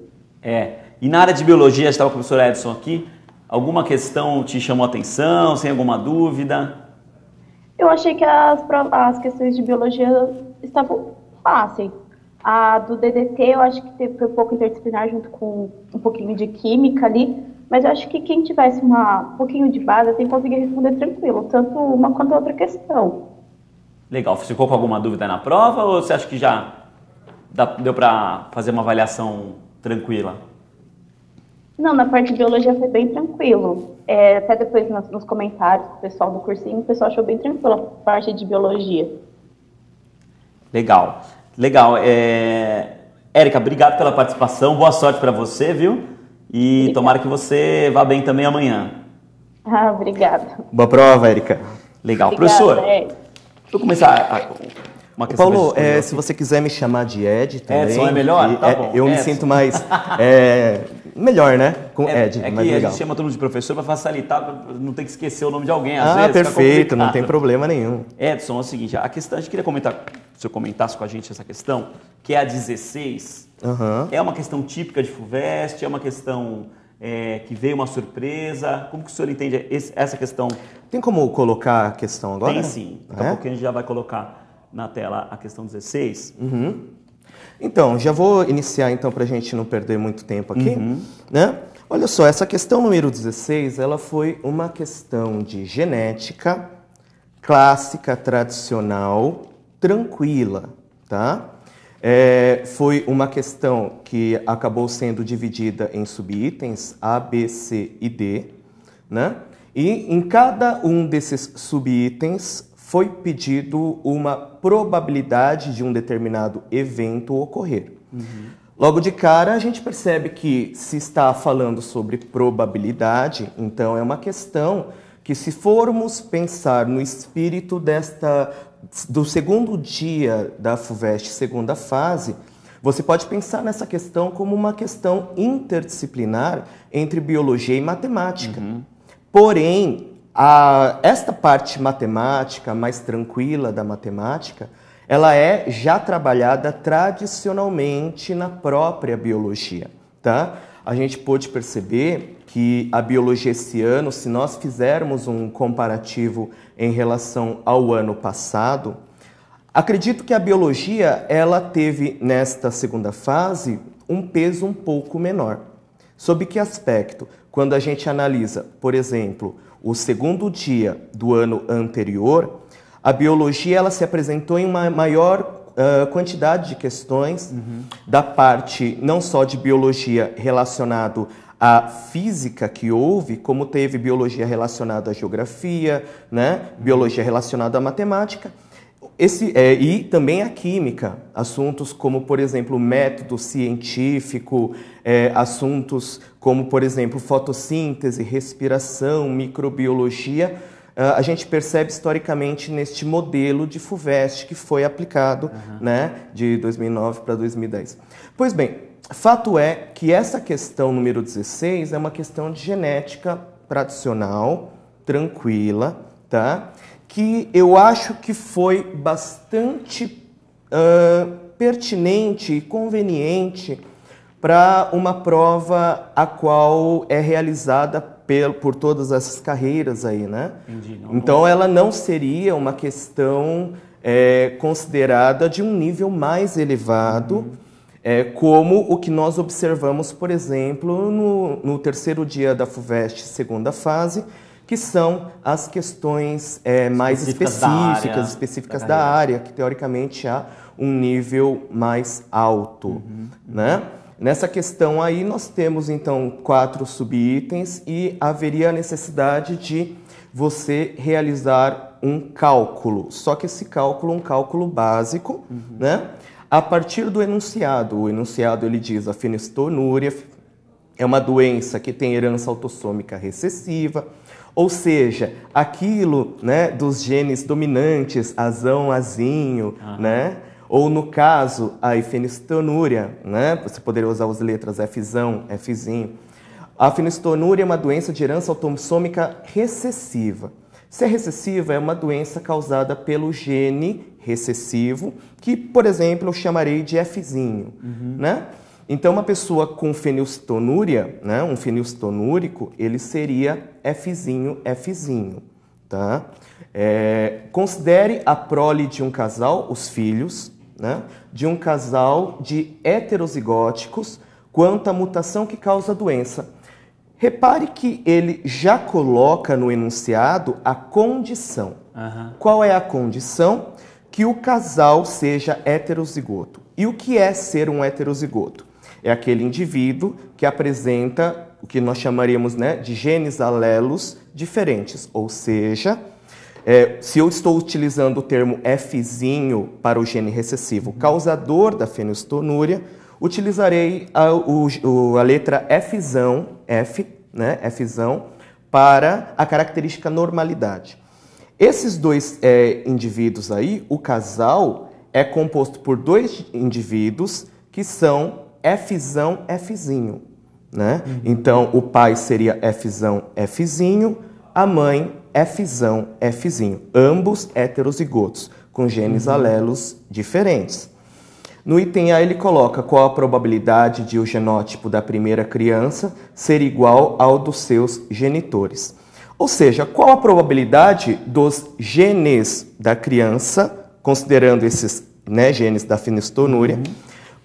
E na área de Biologia, estava com o professor Edson aqui, alguma questão te chamou a atenção, sem alguma dúvida?
Eu achei que as questões de Biologia estavam fáceis. A do DDT eu acho que foi um pouco interdisciplinar junto com um pouquinho de Química ali, mas eu acho que quem tivesse um pouquinho de base tem que conseguir responder tranquilo, tanto uma quanto a outra questão.
Legal. Ficou com alguma dúvida na prova ou você acha que já deu para fazer uma avaliação tranquila?
Não, na parte de biologia foi bem tranquilo. Até depois nos comentários do pessoal do cursinho, o pessoal achou bem tranquilo a parte de biologia.
Legal, legal. Érica, obrigado pela participação, boa sorte para você, viu? E obrigada. Tomara que você vá bem também amanhã.
Ah, obrigada.
Boa prova, Érica.
Legal.
Obrigada,
professor, deixa eu começar uma questão.
Paulo, se você quiser me chamar de Ed também.
Edson é melhor? Tá bom.
Eu me sinto mais... melhor, né? Com Ed,
que
mais
a
legal.
gente chama todo mundo de professor para facilitar, pra não ter que esquecer o nome de alguém, às vezes.
Perfeito, não tem problema nenhum.
Edson, é o seguinte, a questão, a gente queria comentar, se o senhor comentasse com a gente essa questão, que é a 16, é uma questão típica de FUVEST, é uma questão que veio uma surpresa, como que o senhor entende essa questão?
Tem como colocar a questão agora?
Tem sim, daqui a pouquinho a gente já vai colocar na tela a questão 16.
Então, já vou iniciar então para a gente não perder muito tempo aqui, né? Olha só, essa questão número 16, ela foi uma questão de genética clássica, tradicional, tranquila, tá? Foi uma questão que acabou sendo dividida em subitens A, B, C e D, né? E em cada um desses subitens foi pedido uma probabilidade de um determinado evento ocorrer. Logo de cara, a gente percebe que se está falando sobre probabilidade, então é uma questão que, se formos pensar no espírito do segundo dia da FUVEST, segunda fase, você pode pensar nessa questão como uma questão interdisciplinar entre biologia e matemática. Porém, esta parte matemática, mais tranquila da matemática, ela é já trabalhada tradicionalmente na própria biologia, tá? A gente pôde perceber que a biologia esse ano, se nós fizermos um comparativo em relação ao ano passado, acredito que a biologia, ela teve nesta segunda fase um peso um pouco menor. Sob que aspecto? Quando a gente analisa, por exemplo, o segundo dia do ano anterior, a biologia ela se apresentou em uma maior quantidade de questões da parte não só de biologia relacionado à física que houve, como teve biologia relacionada à geografia, né? Biologia relacionada à matemática, e também a química, assuntos como, por exemplo, método científico, assuntos como, por exemplo, fotossíntese, respiração, microbiologia, a gente percebe historicamente neste modelo de FUVEST que foi aplicado, né, de 2009 para 2010. Pois bem, fato é que essa questão número 16 é uma questão de genética tradicional, tranquila, tá? Que eu acho que foi bastante pertinente e conveniente para uma prova a qual é realizada por todas essas carreiras aí, né?
Entendi,
então ela não seria uma questão considerada de um nível mais elevado, como o que nós observamos, por exemplo, no terceiro dia da FUVEST, segunda fase, que são as questões mais específicas da área, que teoricamente há um nível mais alto, né? Nessa questão aí nós temos então 4 subitens e haveria a necessidade de você realizar um cálculo, só que esse cálculo é um cálculo básico, né? A partir do enunciado. O enunciado ele diz: a fenistonúria é uma doença que tem herança autossômica recessiva, ou seja, aquilo, né, dos genes dominantes, azão, azinho, né? Ou no caso, a fenistonúria, né? Você poderia usar as letras Fzão, Fzinho. A fenistonúria é uma doença de herança autossômica recessiva. Se é recessiva, é uma doença causada pelo gene recessivo, que, por exemplo, eu chamarei de Fzinho, né? Então, uma pessoa com fenistonúria, né, um fenistonúrico, ele seria Fzinho, tá? Considere a prole de um casal, os filhos, né, de um casal de heterozigóticos quanto à mutação que causa a doença. Repare que ele já coloca no enunciado a condição. Qual é a condição? Que o casal seja heterozigoto. E o que é ser um heterozigoto? É aquele indivíduo que apresenta o que nós chamaríamos, né, de genes alelos diferentes. Ou seja, se eu estou utilizando o termo Fzinho para o gene recessivo causador da fenilcetonúria, utilizarei a letra Fzão, né, Fzão, para a característica normalidade. Esses dois indivíduos aí, o casal é composto por dois indivíduos que são Fzão, Fzinho, né? Então, o pai seria Fzão, Fzinho, a mãe Fzão, Fzinho, ambos heterozigotos, com genes alelos diferentes. No item A ele coloca qual a probabilidade de o genótipo da primeira criança ser igual ao dos seus genitores. Ou seja, qual a probabilidade dos genes da criança, considerando esses, né, genes da fenilcetonúria,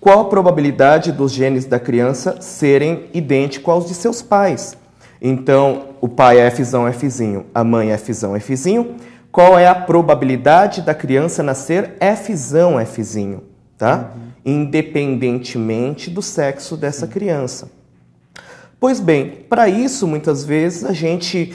qual a probabilidade dos genes da criança serem idênticos aos de seus pais? Então, o pai é Fzão, Fzinho, a mãe é Fzão, Fzinho. Qual é a probabilidade da criança nascer Fzão, Fzinho? Tá? Independentemente do sexo dessa criança. Pois bem, para isso, muitas vezes, a gente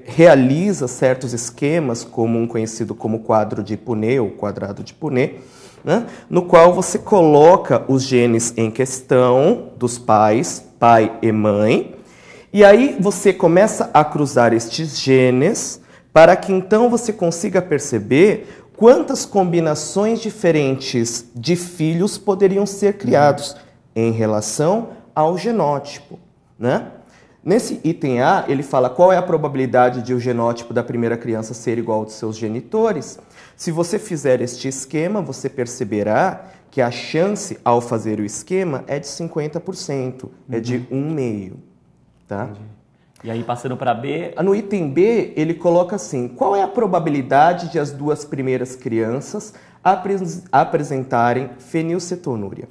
realiza certos esquemas, como um conhecido como quadro de Punnett, ou quadrado de Punnett, né? No qual você coloca os genes em questão dos pais, pai e mãe, e aí você começa a cruzar estes genes para que então você consiga perceber quantas combinações diferentes de filhos poderiam ser criados em relação ao genótipo, né? Nesse item A, ele fala qual é a probabilidade de o genótipo da primeira criança ser igual ao de seus genitores. Se você fizer este esquema, você perceberá que a chance ao fazer o esquema é de 50%, é de 1/2, tá?
Entendi. E aí, passando para B...
No item B, ele coloca assim, qual é a probabilidade de as duas primeiras crianças apresentarem fenilcetonúria?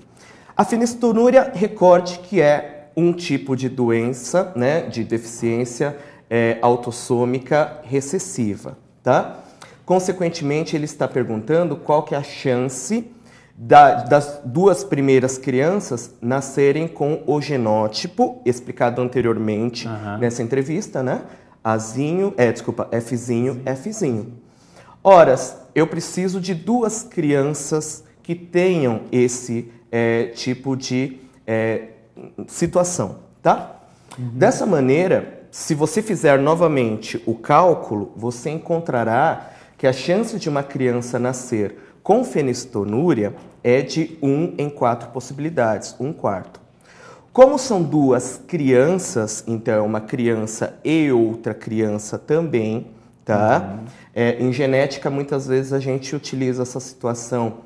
A fenilcetonúria, recorde que é um tipo de doença, né, de deficiência autossômica recessiva, tá? Consequentemente, ele está perguntando qual que é a chance das duas primeiras crianças nascerem com o genótipo, explicado anteriormente nessa entrevista, né? Fzinho, Fzinho. Ora, eu preciso de duas crianças que tenham esse tipo de situação, tá? Dessa maneira, se você fizer novamente o cálculo, você encontrará que a chance de uma criança nascer com fenilcetonúria é de 1 em 4 possibilidades, 1/4. Como são duas crianças, então uma criança e outra criança também, tá? Em genética, muitas vezes a gente utiliza essa situação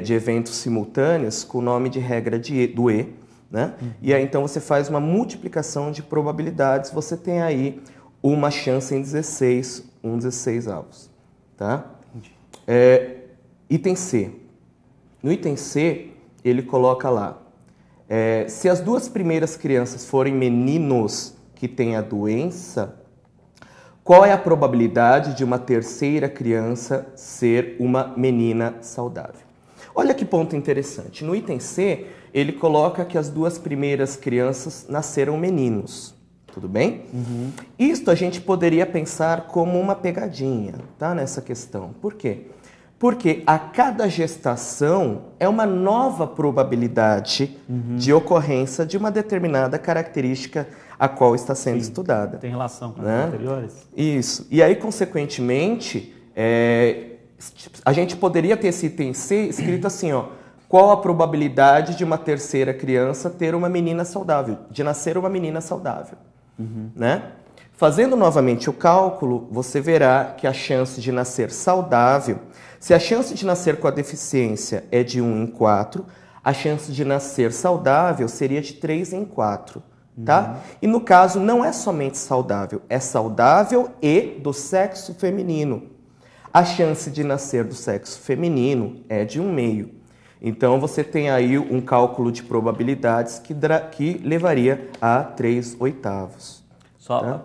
de eventos simultâneos com o nome de regra do E, né? E aí então você faz uma multiplicação de probabilidades, você tem aí uma chance em 16, 1/16, tá? Item C. No item C, ele coloca lá, se as duas primeiras crianças forem meninos que têm a doença, qual é a probabilidade de uma terceira criança ser uma menina saudável? Olha que ponto interessante. No item C, ele coloca que as duas primeiras crianças nasceram meninos. Tudo bem? Isto a gente poderia pensar como uma pegadinha, tá? Nessa questão. Por quê? Porque a cada gestação é uma nova probabilidade de ocorrência de uma determinada característica a qual está sendo estudada.
Tem relação com as
né?
anteriores?
Isso. E aí, consequentemente, a gente poderia ter esse item C escrito assim, ó. Qual a probabilidade de uma terceira criança ter uma menina saudável, de nascer uma menina saudável, né? Fazendo novamente o cálculo, você verá que a chance de nascer saudável, se a chance de nascer com a deficiência é de 1 em 4, a chance de nascer saudável seria de 3 em 4, tá? E no caso não é somente saudável, é saudável e do sexo feminino. A chance de nascer do sexo feminino é de 1/2. Então, você tem aí um cálculo de probabilidades que levaria a 3/8.
Só
tá?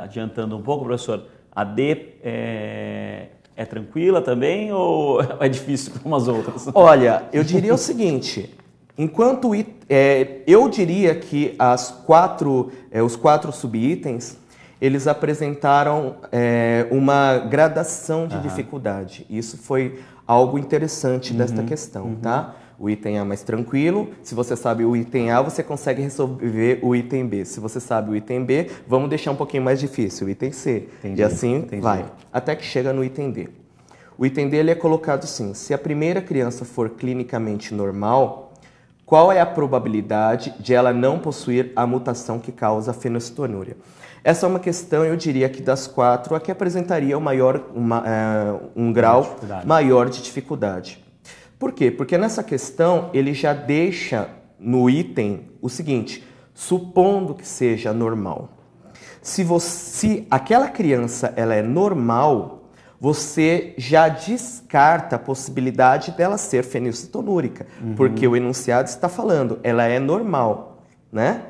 Adiantando um pouco, professor, a D é tranquila também ou é difícil como as outras?
Olha, eu diria o seguinte, Enquanto eu diria que os 4 subitens, eles apresentaram uma gradação de dificuldade. Isso foi algo interessante desta questão, tá? O item A mais tranquilo. Se você sabe o item A, você consegue resolver o item B. Se você sabe o item B, vamos deixar um pouquinho mais difícil, o item C.
Entendi,
e assim
entendi.
vai, até que chega no item D. O item D ele é colocado assim: se a primeira criança for clinicamente normal, qual é a probabilidade de ela não possuir a mutação que causa a fenilcetonúria? Essa é uma questão, eu diria que das 4, a que apresentaria um grau maior de dificuldade. Por quê? Porque nessa questão ele já deixa no item o seguinte: supondo que seja normal. Se aquela criança ela é normal, você já descarta a possibilidade dela ser fenilcetonúrica, porque o enunciado está falando, ela é normal, né?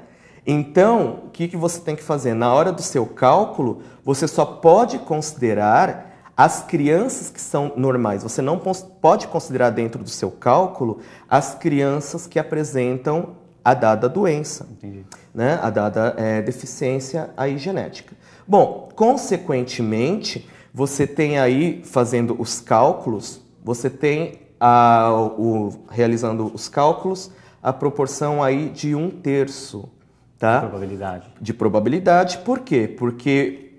Então, o que você tem que fazer? Na hora do seu cálculo, você só pode considerar as crianças que são normais. Você não pode considerar dentro do seu cálculo as crianças que apresentam a dada doença, né? A dada deficiência aí genética. Bom, consequentemente, você tem aí, fazendo os cálculos, você tem, realizando os cálculos, a proporção aí de 1/3, tá? De probabilidade. Por quê? Porque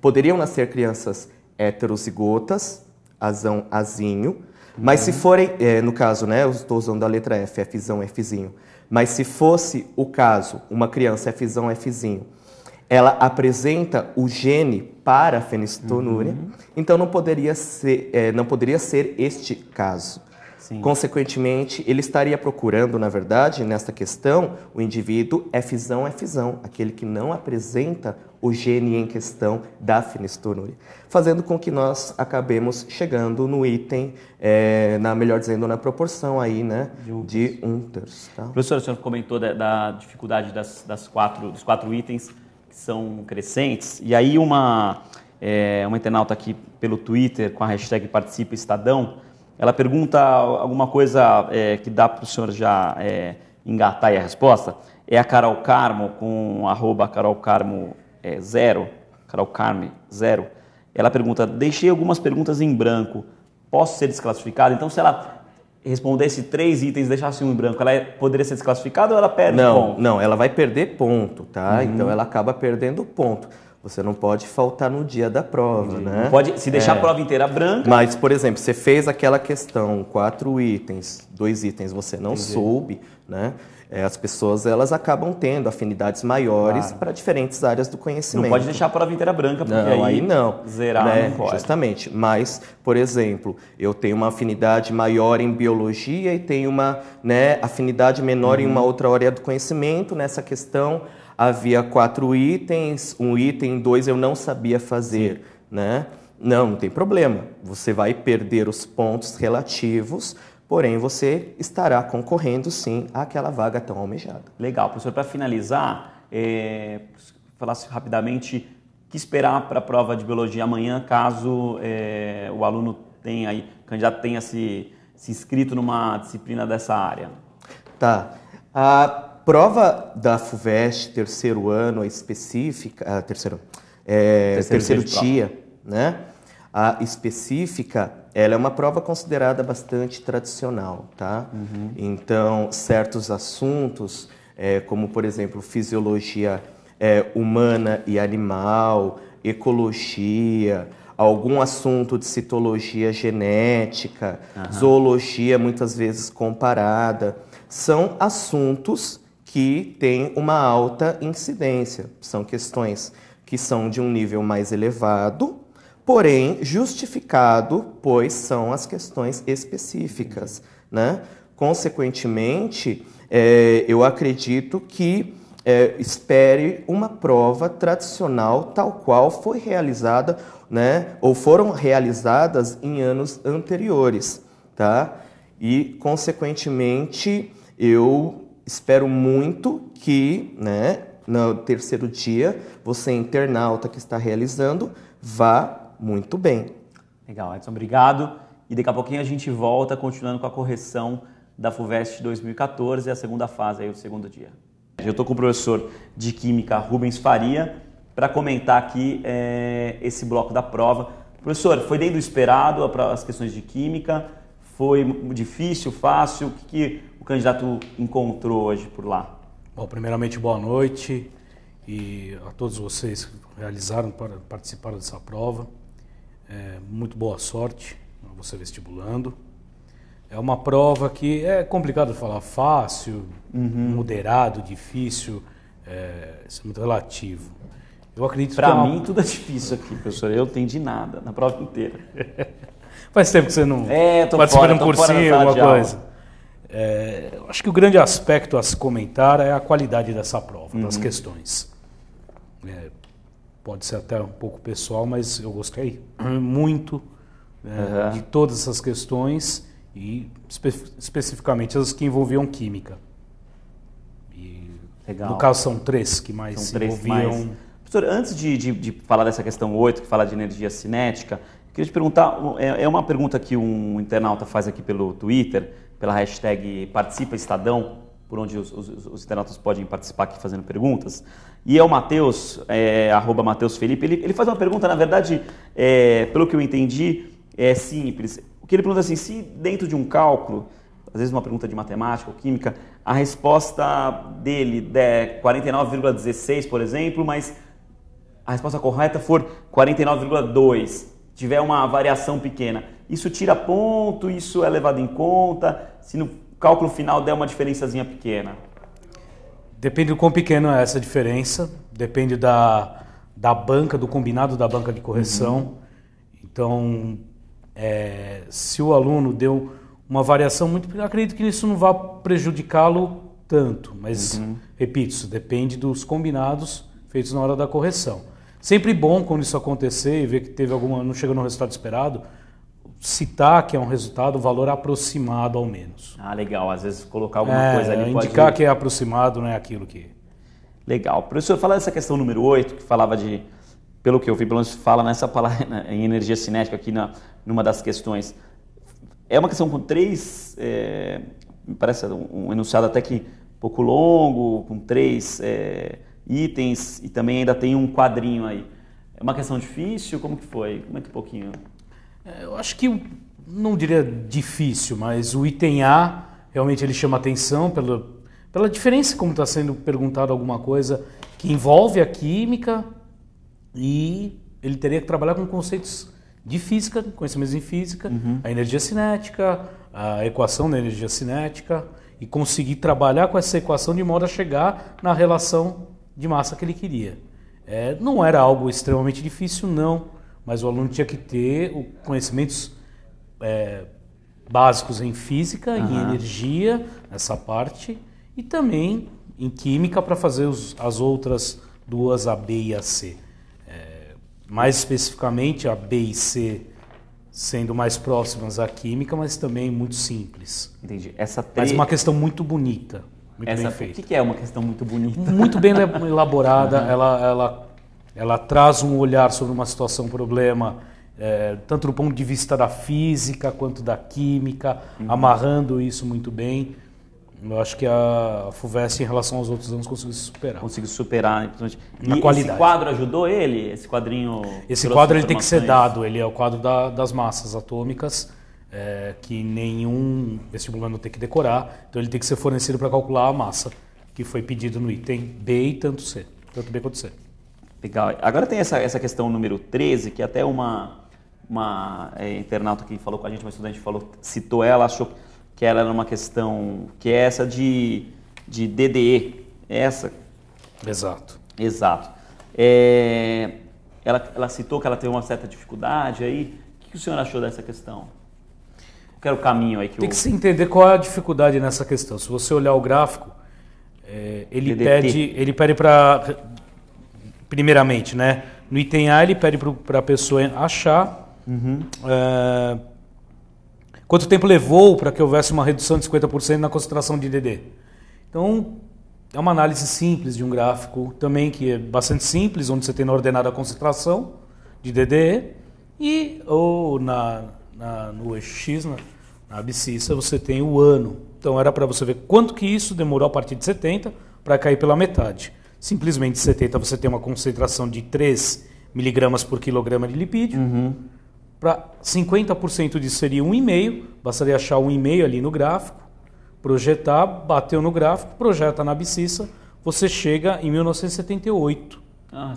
poderiam nascer crianças heterozigotas, azão, azinho, mas se forem, no caso, né, eu estou usando a letra F, Fzão, Fzinho, mas se fosse o caso, uma criança Fzão, Fzinho, ela apresenta o gene para a fenilcetonúria, então não poderia ser este caso.
Sim.
Consequentemente, ele estaria procurando, na verdade, nesta questão, o indivíduo Fzão, Fzão, aquele que não apresenta o gene em questão da fenilcetonúria, fazendo com que nós acabemos chegando no item, melhor dizendo, na proporção aí, né, de 1/3. Tá?
Professor, o senhor comentou da dificuldade dos 4 itens que são crescentes, e aí uma internauta aqui pelo Twitter, com a hashtag Participa Estadão, ela pergunta alguma coisa que dá para o senhor já engatar aí a resposta. É a Carol Carmo, com @carolcarmo0, carolcarme0. Ela pergunta: deixei algumas perguntas em branco, posso ser desclassificada? Então, se ela respondesse 3 itens e deixasse um em branco, ela poderia ser desclassificada ou ela perde ponto?
Não, ela vai perder ponto, tá? Então, ela acaba perdendo ponto. Você não pode faltar no dia da prova, né?
Não pode, se deixar a prova inteira branca...
Mas, por exemplo, você fez aquela questão, 4 itens, 2 itens você não soube, né? As pessoas, elas acabam tendo afinidades maiores para diferentes áreas do conhecimento.
Não pode deixar a prova inteira branca, porque aí
não.
Zerar
né?
não pode.
Justamente. Mas, por exemplo, eu tenho uma afinidade maior em biologia e tenho uma, né, afinidade menor em uma outra área do conhecimento. Nessa questão, havia 4 itens, 1 item, 2 eu não sabia fazer, né? Não tem problema. Você vai perder os pontos relativos, porém você estará concorrendo sim àquela vaga tão almejada.
Legal. Professor, para finalizar, falasse rapidamente o que esperar para a prova de biologia amanhã, caso o aluno tenha aí, o candidato tenha se inscrito numa disciplina dessa área.
Tá. A prova da FUVEST, terceiro ano, específica, terceiro dia, né? A específica, ela é uma prova considerada bastante tradicional, tá? Então, certos assuntos, como por exemplo, fisiologia humana e animal, ecologia, algum assunto de citologia genética, zoologia muitas vezes comparada, são assuntos que têm uma alta incidência. São questões que são de um nível mais elevado, porém justificado, pois são as questões específicas, né? Consequentemente, eu acredito que espere uma prova tradicional tal qual foi realizada, né? Ou foram realizadas em anos anteriores, tá? E, consequentemente, eu espero muito que, né, no terceiro dia, você, internauta que está realizando, vá muito bem.
Legal, Edson, obrigado. E daqui a pouquinho a gente volta continuando com a correção da FUVEST 2014, a segunda fase, aí, o segundo dia. Eu estou com o professor de Química Rubens Faria para comentar aqui esse bloco da prova. Professor, foi dentro do esperado as questões de Química? Foi difícil, fácil? O que o candidato encontrou hoje por lá?
Bom, primeiramente, boa noite e a todos vocês que participaram dessa prova. Muito boa sorte a você vestibulando. É uma prova que é complicado de falar, fácil, moderado, difícil, isso é muito relativo. Eu acredito
para mim tudo é difícil aqui, professor. Eu não entendi nada na prova inteira.
Faz tempo que você não
participa
de um cursinho, alguma coisa. Eu acho que o grande aspecto a se comentar é a qualidade dessa prova, das questões. Pode ser até um pouco pessoal, mas eu gostei muito de todas essas questões e especificamente as que envolviam química. E,
legal.
No caso são 3 que mais se envolviam.
Professor, antes de falar dessa questão 8, que fala de energia cinética, eu queria te perguntar, é uma pergunta que um internauta faz aqui pelo Twitter, pela hashtag Participa Estadão, por onde os internautas podem participar aqui fazendo perguntas. E é o Matheus, @Matheus Felipe, ele faz uma pergunta, na verdade, pelo que eu entendi, é simples. O que ele pergunta assim, se dentro de um cálculo, às vezes uma pergunta de matemática ou química, a resposta dele é 49,16, por exemplo, mas a resposta correta for 49,2, tiver uma variação pequena, isso tira ponto, isso é levado em conta, se no cálculo final der uma diferençazinha pequena?
Depende do quão pequena é essa diferença, depende da banca, do combinado da banca de correção. Então, se o aluno deu uma variação muito pequena, acredito que isso não vai prejudicá-lo tanto, mas, repito, isso depende dos combinados feitos na hora da correção. Sempre bom quando isso acontecer e ver que teve não chegou no resultado esperado, citar que é um resultado, valor aproximado ao menos.
Ah, legal. Às vezes colocar alguma coisa ali pode...
indicar que é aproximado, não é aquilo que...
Legal. Professor, falar dessa questão número 8, que falava de, pelo que eu vi, pelo menos fala nessa palavra em energia cinética aqui numa das questões. É uma questão com 3, me parece um enunciado até que um pouco longo, com 3 itens e também ainda tem um quadrinho aí. É uma questão difícil? Como que foi? Comenta um pouquinho.
Eu acho que, não diria difícil, mas o item A, realmente ele chama atenção pela diferença como está sendo perguntado alguma coisa que envolve a química e ele teria que trabalhar com conceitos de física, conhecimentos em física, a energia cinética, a equação da energia cinética e conseguir trabalhar com essa equação de modo a chegar na relação de massa que ele queria. Não era algo extremamente difícil, não. Mas o aluno tinha que ter conhecimentos básicos em física, em energia, nessa parte, e também em química para fazer as outras 2, a B e a C. Mais especificamente, a B e C sendo mais próximas à química, mas também muito simples.
Entendi.
Mas uma questão muito bonita, muito bem feita.
O que é uma questão muito bonita?
Muito bem elaborada, ela traz um olhar sobre uma situação, problema, tanto do ponto de vista da física quanto da química, amarrando isso muito bem. Eu acho que a FUVEST, em relação aos outros anos, conseguiu se superar.
Conseguiu superar.
Na qualidade.
Esse quadro ajudou ele? Esse quadrinho?
Esse quadro ele tem que ser dado. Ele é o quadro das massas atômicas, que nenhum vestibulando tem que decorar. Então ele tem que ser fornecido para calcular a massa, que foi pedido no item B e tanto C. Tanto B quanto C.
Legal. Agora tem essa questão número 13, que até uma internauta que falou com a gente, uma estudante citou ela, achou que ela era uma questão, que é essa de DDE. Essa?
Exato.
Ela citou que ela teve uma certa dificuldade aí. O que o senhor achou dessa questão? Qual era o caminho aí que
tem que se entender qual é a dificuldade nessa questão. Se você olhar o gráfico, ele pede para... Primeiramente, né? No item A, ele pede para a pessoa achar quanto tempo levou para que houvesse uma redução de 50% na concentração de DD. Então, é uma análise simples de um gráfico, também que é bastante simples, onde você tem na ordenada a concentração de DDE e no eixo X, na abscissa, você tem o ano Então era para você ver quanto que isso demorou a partir de 70 para cair pela metade. Simplesmente de 70 você tem uma concentração de 3 miligramas por quilograma de lipídio. Para 50% disso seria 1,5, bastaria achar 1,5 ali no gráfico, projetar, bateu no gráfico, projeta na abscissa, você chega em 1978.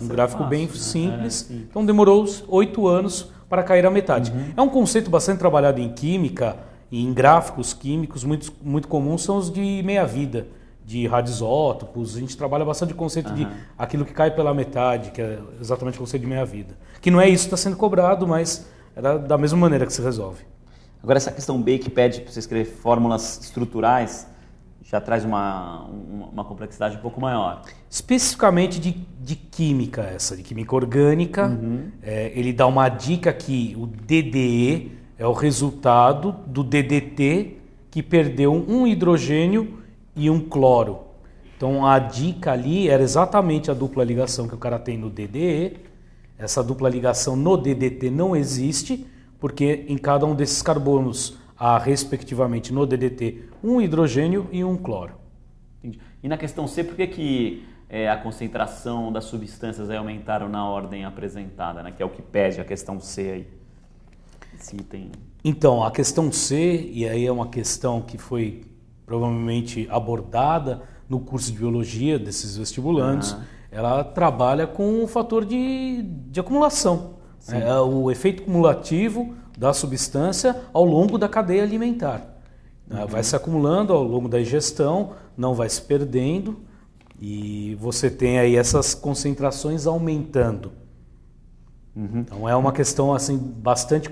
Um gráfico bem simples. Então demorou 8 anos para cair a metade. É um conceito bastante trabalhado em química e em gráficos químicos muito comuns, são os de meia-vida, de radioisótopos. A gente trabalha bastante o conceito de aquilo que cai pela metade, que é exatamente o conceito de meia-vida. Que não é isso que está sendo cobrado, mas é da mesma maneira que se resolve.
Agora, essa questão B que pede para você escrever fórmulas estruturais já traz uma complexidade um pouco maior.
Especificamente de química, de química orgânica, ele dá uma dica que o DDE é o resultado do DDT que perdeu um hidrogênio e um cloro. Então a dica ali era exatamente a dupla ligação que o cara tem no DDE. Essa dupla ligação no DDT não existe, porque em cada um desses carbonos há, respectivamente, no DDT, um hidrogênio e um cloro.
Entendi. E na questão C, por que a concentração das substâncias aí aumentaram na ordem apresentada, né? Que é o que pede a questão C aí? Esse item.
Então, a questão C, e aí é uma questão que foi provavelmente abordada no curso de biologia desses vestibulandos, ela trabalha com o fator de acumulação. O efeito cumulativo da substância ao longo da cadeia alimentar. Vai se acumulando ao longo da ingestão, não vai se perdendo, e você tem aí essas concentrações aumentando. Então é uma questão assim bastante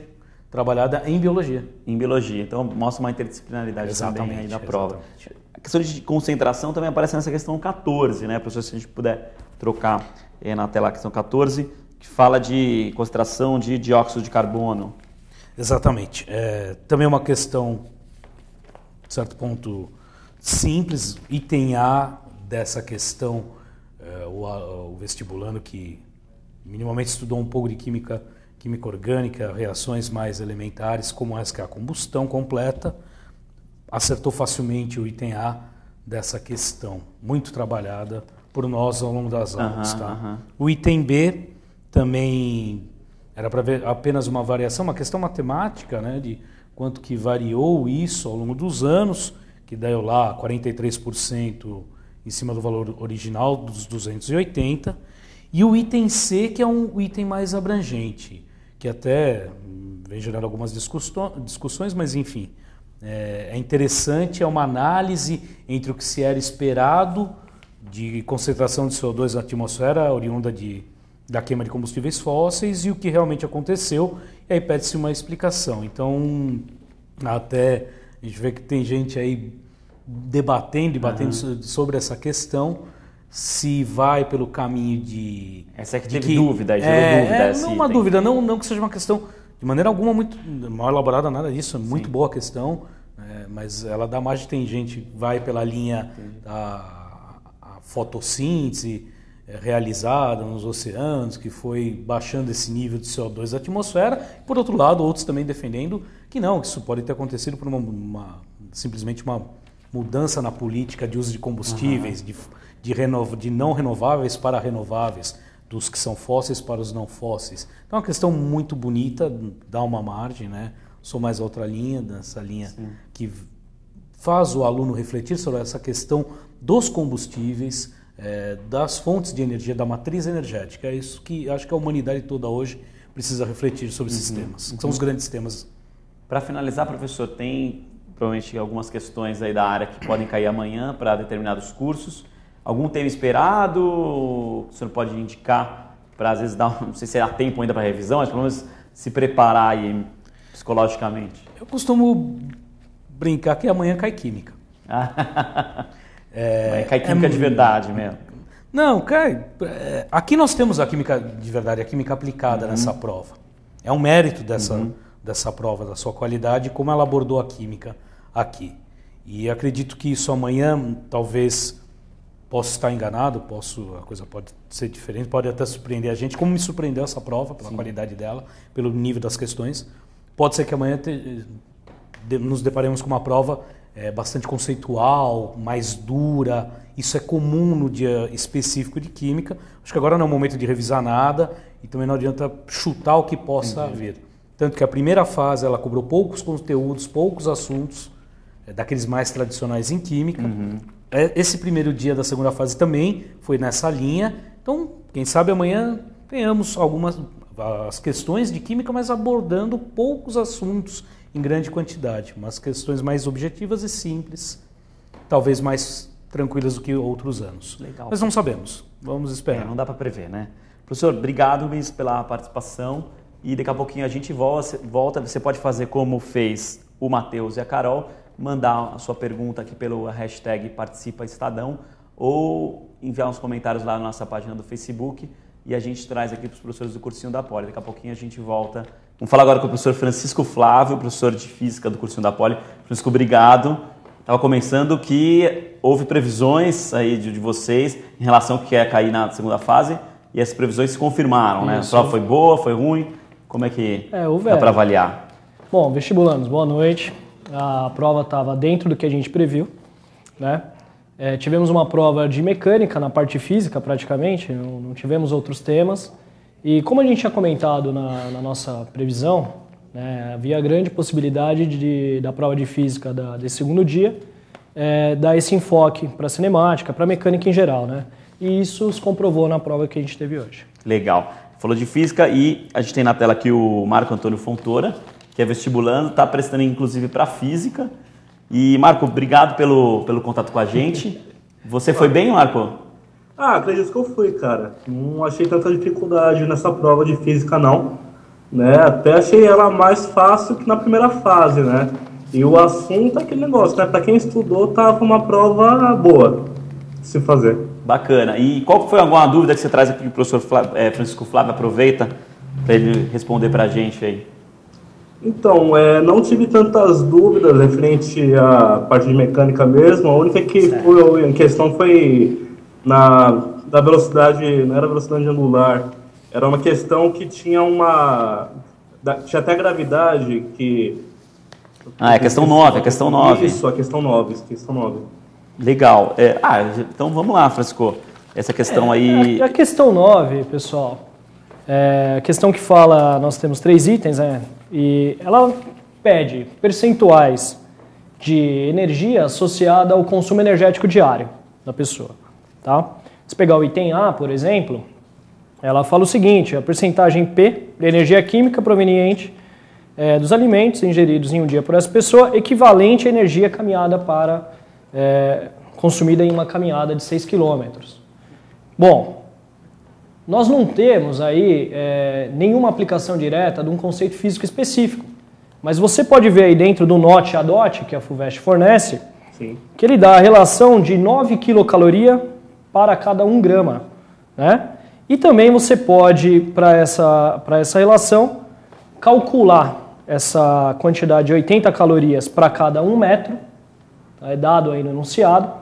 trabalhada em biologia.
Em biologia, então mostra uma interdisciplinaridade também aí da prova. A questão de concentração também aparece nessa questão 14, né, professor? Se a gente puder trocar na tela a questão 14, que fala de concentração de dióxido de carbono.
Exatamente. Também é uma questão, de certo ponto, simples. Item A dessa questão, o vestibulando que minimamente estudou um pouco de química orgânica, reações mais elementares, como essa que é a combustão completa, acertou facilmente o item A dessa questão, muito trabalhada por nós ao longo das aulas. O item B também era para ver apenas uma variação, uma questão matemática, né, de quanto que variou isso ao longo dos anos, que deu lá 43% em cima do valor original dos 280, e o item C, que é um item mais abrangente, que até vem gerando algumas discussões, mas enfim, é interessante, é uma análise entre o que se era esperado de concentração de CO2 na atmosfera oriunda da queima de combustíveis fósseis e o que realmente aconteceu, e aí pede-se uma explicação. Então, até a gente vê que tem gente aí debatendo sobre essa questão, se vai pelo caminho de...
Essa é que teve dúvida, gerou dúvida.
Não uma dúvida, não que seja uma questão, de maneira alguma, muito mal elaborada, nada disso, é muito boa a questão, mas ela dá margem, tem gente que vai pela linha da fotossíntese realizada nos oceanos, que foi baixando esse nível de CO2 da atmosfera, por outro lado, outros também defendendo que não, que isso pode ter acontecido por simplesmente uma mudança na política de uso de combustíveis, de não renováveis para renováveis, dos que são fósseis para os não fósseis. Então é uma questão muito bonita, dá uma margem, né? Sou mais outra linha, dessa linha que faz o aluno refletir sobre essa questão dos combustíveis, das fontes de energia, da matriz energética. É isso que acho que a humanidade toda hoje precisa refletir sobre esses temas, que são os grandes temas. Para
finalizar, professor, tem provavelmente algumas questões aí da área que podem cair amanhã para determinados cursos. Algum tema esperado que o senhor pode indicar para, às vezes, não sei se há tempo ainda para revisão, mas pelo menos se preparar aí psicologicamente?
Eu costumo brincar que amanhã cai química.
Cai química de verdade mesmo?
Não, cai. Aqui nós temos a química de verdade, a química aplicada nessa prova. É um mérito dessa prova, da sua qualidade, como ela abordou a química aqui. E acredito que isso amanhã, talvez, posso estar enganado, a coisa pode ser diferente, pode até surpreender a gente, como me surpreendeu essa prova, pela qualidade dela, pelo nível das questões. Pode ser que amanhã nos deparemos com uma prova bastante conceitual, mais dura. Isso é comum no dia específico de Química. Acho que agora não é o momento de revisar nada e também não adianta chutar o que possa vir. Tanto que a primeira fase ela cobrou poucos conteúdos, poucos assuntos, daqueles mais tradicionais em Química. Esse primeiro dia da segunda fase também foi nessa linha. Então, quem sabe amanhã tenhamos algumas as questões de Química, mas abordando poucos assuntos em grande quantidade. Umas questões mais objetivas e simples, talvez mais tranquilas do que outros anos.
Legal.
Mas não sabemos. Vamos esperar.
Não dá para prever, né? Professor, obrigado, Luiz, pela participação. E daqui a pouquinho a gente volta. Você pode fazer como fez o Matheus e a Carol, mandar a sua pergunta aqui pelo hashtag Participa Estadão ou enviar uns comentários lá na nossa página do Facebook e a gente traz aqui para os professores do Cursinho da Poli. Daqui a pouquinho a gente volta. Vamos falar agora com o professor Francisco Flávio, professor de Física do Cursinho da Poli. Francisco, obrigado. Estava começando que houve previsões aí de vocês em relação ao que ia cair na segunda fase e as previsões se confirmaram, né? A prova foi boa, foi ruim? Como é que dá para avaliar?
Bom, vestibulandos, boa noite. A prova estava dentro do que a gente previu, né? Tivemos uma prova de mecânica na parte física praticamente, não tivemos outros temas. E como a gente tinha comentado na nossa previsão, né, havia grande possibilidade da prova de física desse segundo dia dar esse enfoque para a cinemática, para a mecânica em geral, né? E isso se comprovou na prova que a gente teve hoje.
Legal. Falou de física e a gente tem na tela aqui o Marco Antônio Fontoura, que é vestibulando, está prestando inclusive para física. E Marco, obrigado pelo contato com a gente. Você foi bem, Marco?
Acredito que eu fui, cara. Não achei tanta dificuldade nessa prova de física, não. Né? Até achei ela mais fácil que na primeira fase, né? E o assunto é aquele negócio, né? Para quem estudou, tava uma prova boa de se fazer.
Bacana. E qual foi alguma dúvida que você traz aqui que o professor Francisco Flávio aproveita para ele responder para a gente aí?
Então, não tive tantas dúvidas referente à parte de mecânica mesmo. A única que foi em questão foi da velocidade, não era velocidade angular. Era uma questão que tinha tinha até gravidade que...
é questão 9, é questão 9.
Isso, a questão 9.
Legal. Então vamos lá, Francisco. Essa questão aí...
A questão 9, pessoal, a questão que fala, nós temos 3 itens, né? E ela pede percentuais de energia associada ao consumo energético diário da pessoa, tá? Se pegar o item A, por exemplo, ela fala o seguinte: a percentagem P de energia química proveniente dos alimentos ingeridos em um dia por essa pessoa, equivalente à energia consumida em uma caminhada de 6 km. Bom, nós não temos aí nenhuma aplicação direta de um conceito físico específico, mas você pode ver aí dentro do NOT ADOT, que a FUVEST fornece,
Sim.
que ele dá a relação de 9 quilocaloria para cada 1 grama, né? E também você pode, para essa relação, calcular essa quantidade de 80 calorias para cada 1 metro, tá? É dado aí no enunciado,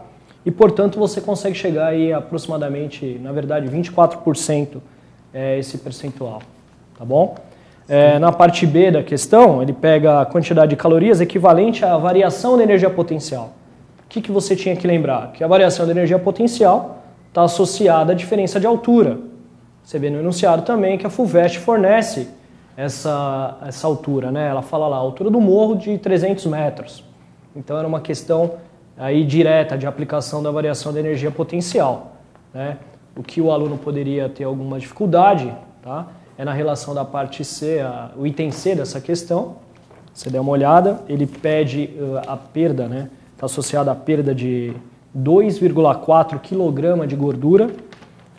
e, portanto, você consegue chegar aí aproximadamente, na verdade, 24% esse percentual, tá bom? Na parte B da questão, ele pega a quantidade de calorias equivalente à variação da energia potencial. O que você tinha que lembrar? Que a variação da energia potencial está associada à diferença de altura. Você vê no enunciado também que a FUVEST fornece essa altura, né? Ela fala lá, a altura do morro de 300 metros. Então, era uma questão aí direta de aplicação da variação da energia potencial, né? O que o aluno poderia ter alguma dificuldade, tá? É na relação da parte C, o item C dessa questão. Você der uma olhada, ele pede a perda, né? Está associada à perda de 2,4 kg de gordura,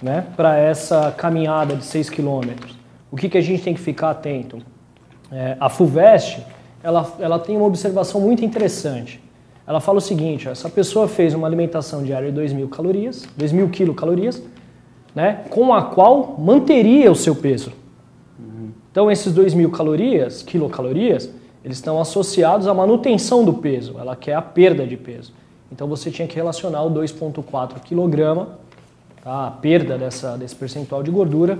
né? Para essa caminhada de 6 km. O que a gente tem que ficar atento? A FUVEST, ela tem uma observação muito interessante. Ela fala o seguinte: essa pessoa fez uma alimentação diária de 2.000 quilocalorias, né, com a qual manteria o seu peso. Então, esses 2.000 quilocalorias, eles estão associados à manutenção do peso. Ela quer a perda de peso. Então, você tinha que relacionar o 2,4 kg, tá, a perda desse percentual de gordura.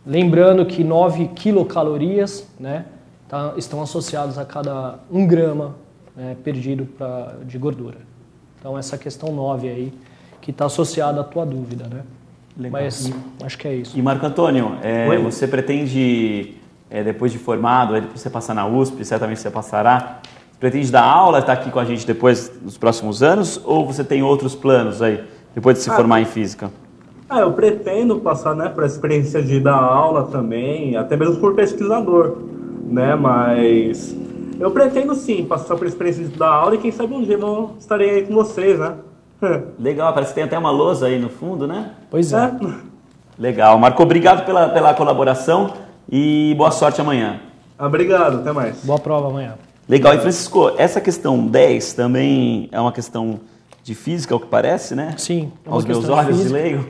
Lembrando que 9 quilocalorias, né, estão associados a cada 1 grama perdido de gordura. Então essa questão 9 aí, que está associada à tua dúvida, né?
Legal.
Mas acho que é isso.
E Marco Antônio, você pretende, depois de formado, depois você passar na USP, certamente você passará, pretende dar aula, estar aqui com a gente depois, nos próximos anos, ou você tem outros planos aí, depois de se formar em física?
Eu pretendo passar, né, por essa experiência de dar aula também, até mesmo por pesquisador, né, mas eu pretendo sim passar por experiência de dar aula e quem sabe um dia eu estarei aí com vocês, né?
Legal, parece que tem até uma lousa aí no fundo, né?
Pois é.
Legal. Marco, obrigado pela colaboração e boa sorte amanhã.
Obrigado, até mais.
Boa prova amanhã.
Legal. E Francisco, essa questão 10 também é uma questão de física, ao que parece, né?
Sim.
Aos meus olhos de leigo.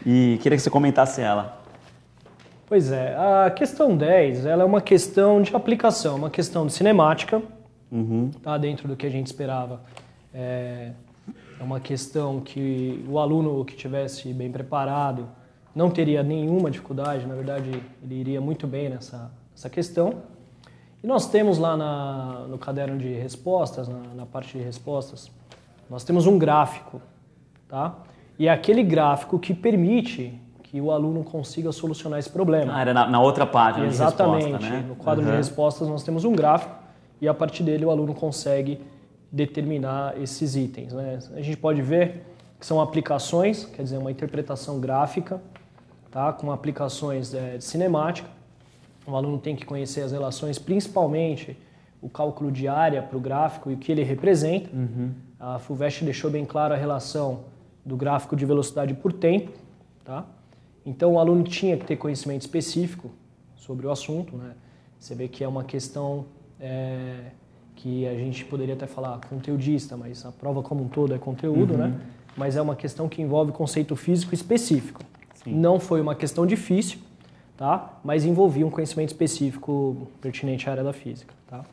E queria que você comentasse ela.
Pois é, a questão 10 ela é uma questão de aplicação, uma questão de cinemática, tá dentro do que a gente esperava. É uma questão que o aluno que tivesse bem preparado não teria nenhuma dificuldade, na verdade ele iria muito bem nessa questão. E nós temos lá no caderno de respostas, na parte de respostas, nós temos um gráfico, tá? E é aquele gráfico que permite que o aluno consiga solucionar esse problema.
Era na outra página de resposta, né?
Exatamente. No quadro de respostas nós temos um gráfico e a partir dele o aluno consegue determinar esses itens, né? A gente pode ver que são aplicações, quer dizer, uma interpretação gráfica, tá? Com aplicações de cinemática. O aluno tem que conhecer as relações, principalmente o cálculo de área para o gráfico e o que ele representa. A FUVEST deixou bem claro a relação do gráfico de velocidade por tempo, tá? Então o aluno tinha que ter conhecimento específico sobre o assunto, né? Você vê que é uma questão que a gente poderia até falar conteudista, mas a prova como um todo é conteúdo, né? Mas é uma questão que envolve conceito físico específico. Sim. Não foi uma questão difícil, tá? Mas envolvia um conhecimento específico pertinente à área da física, tá?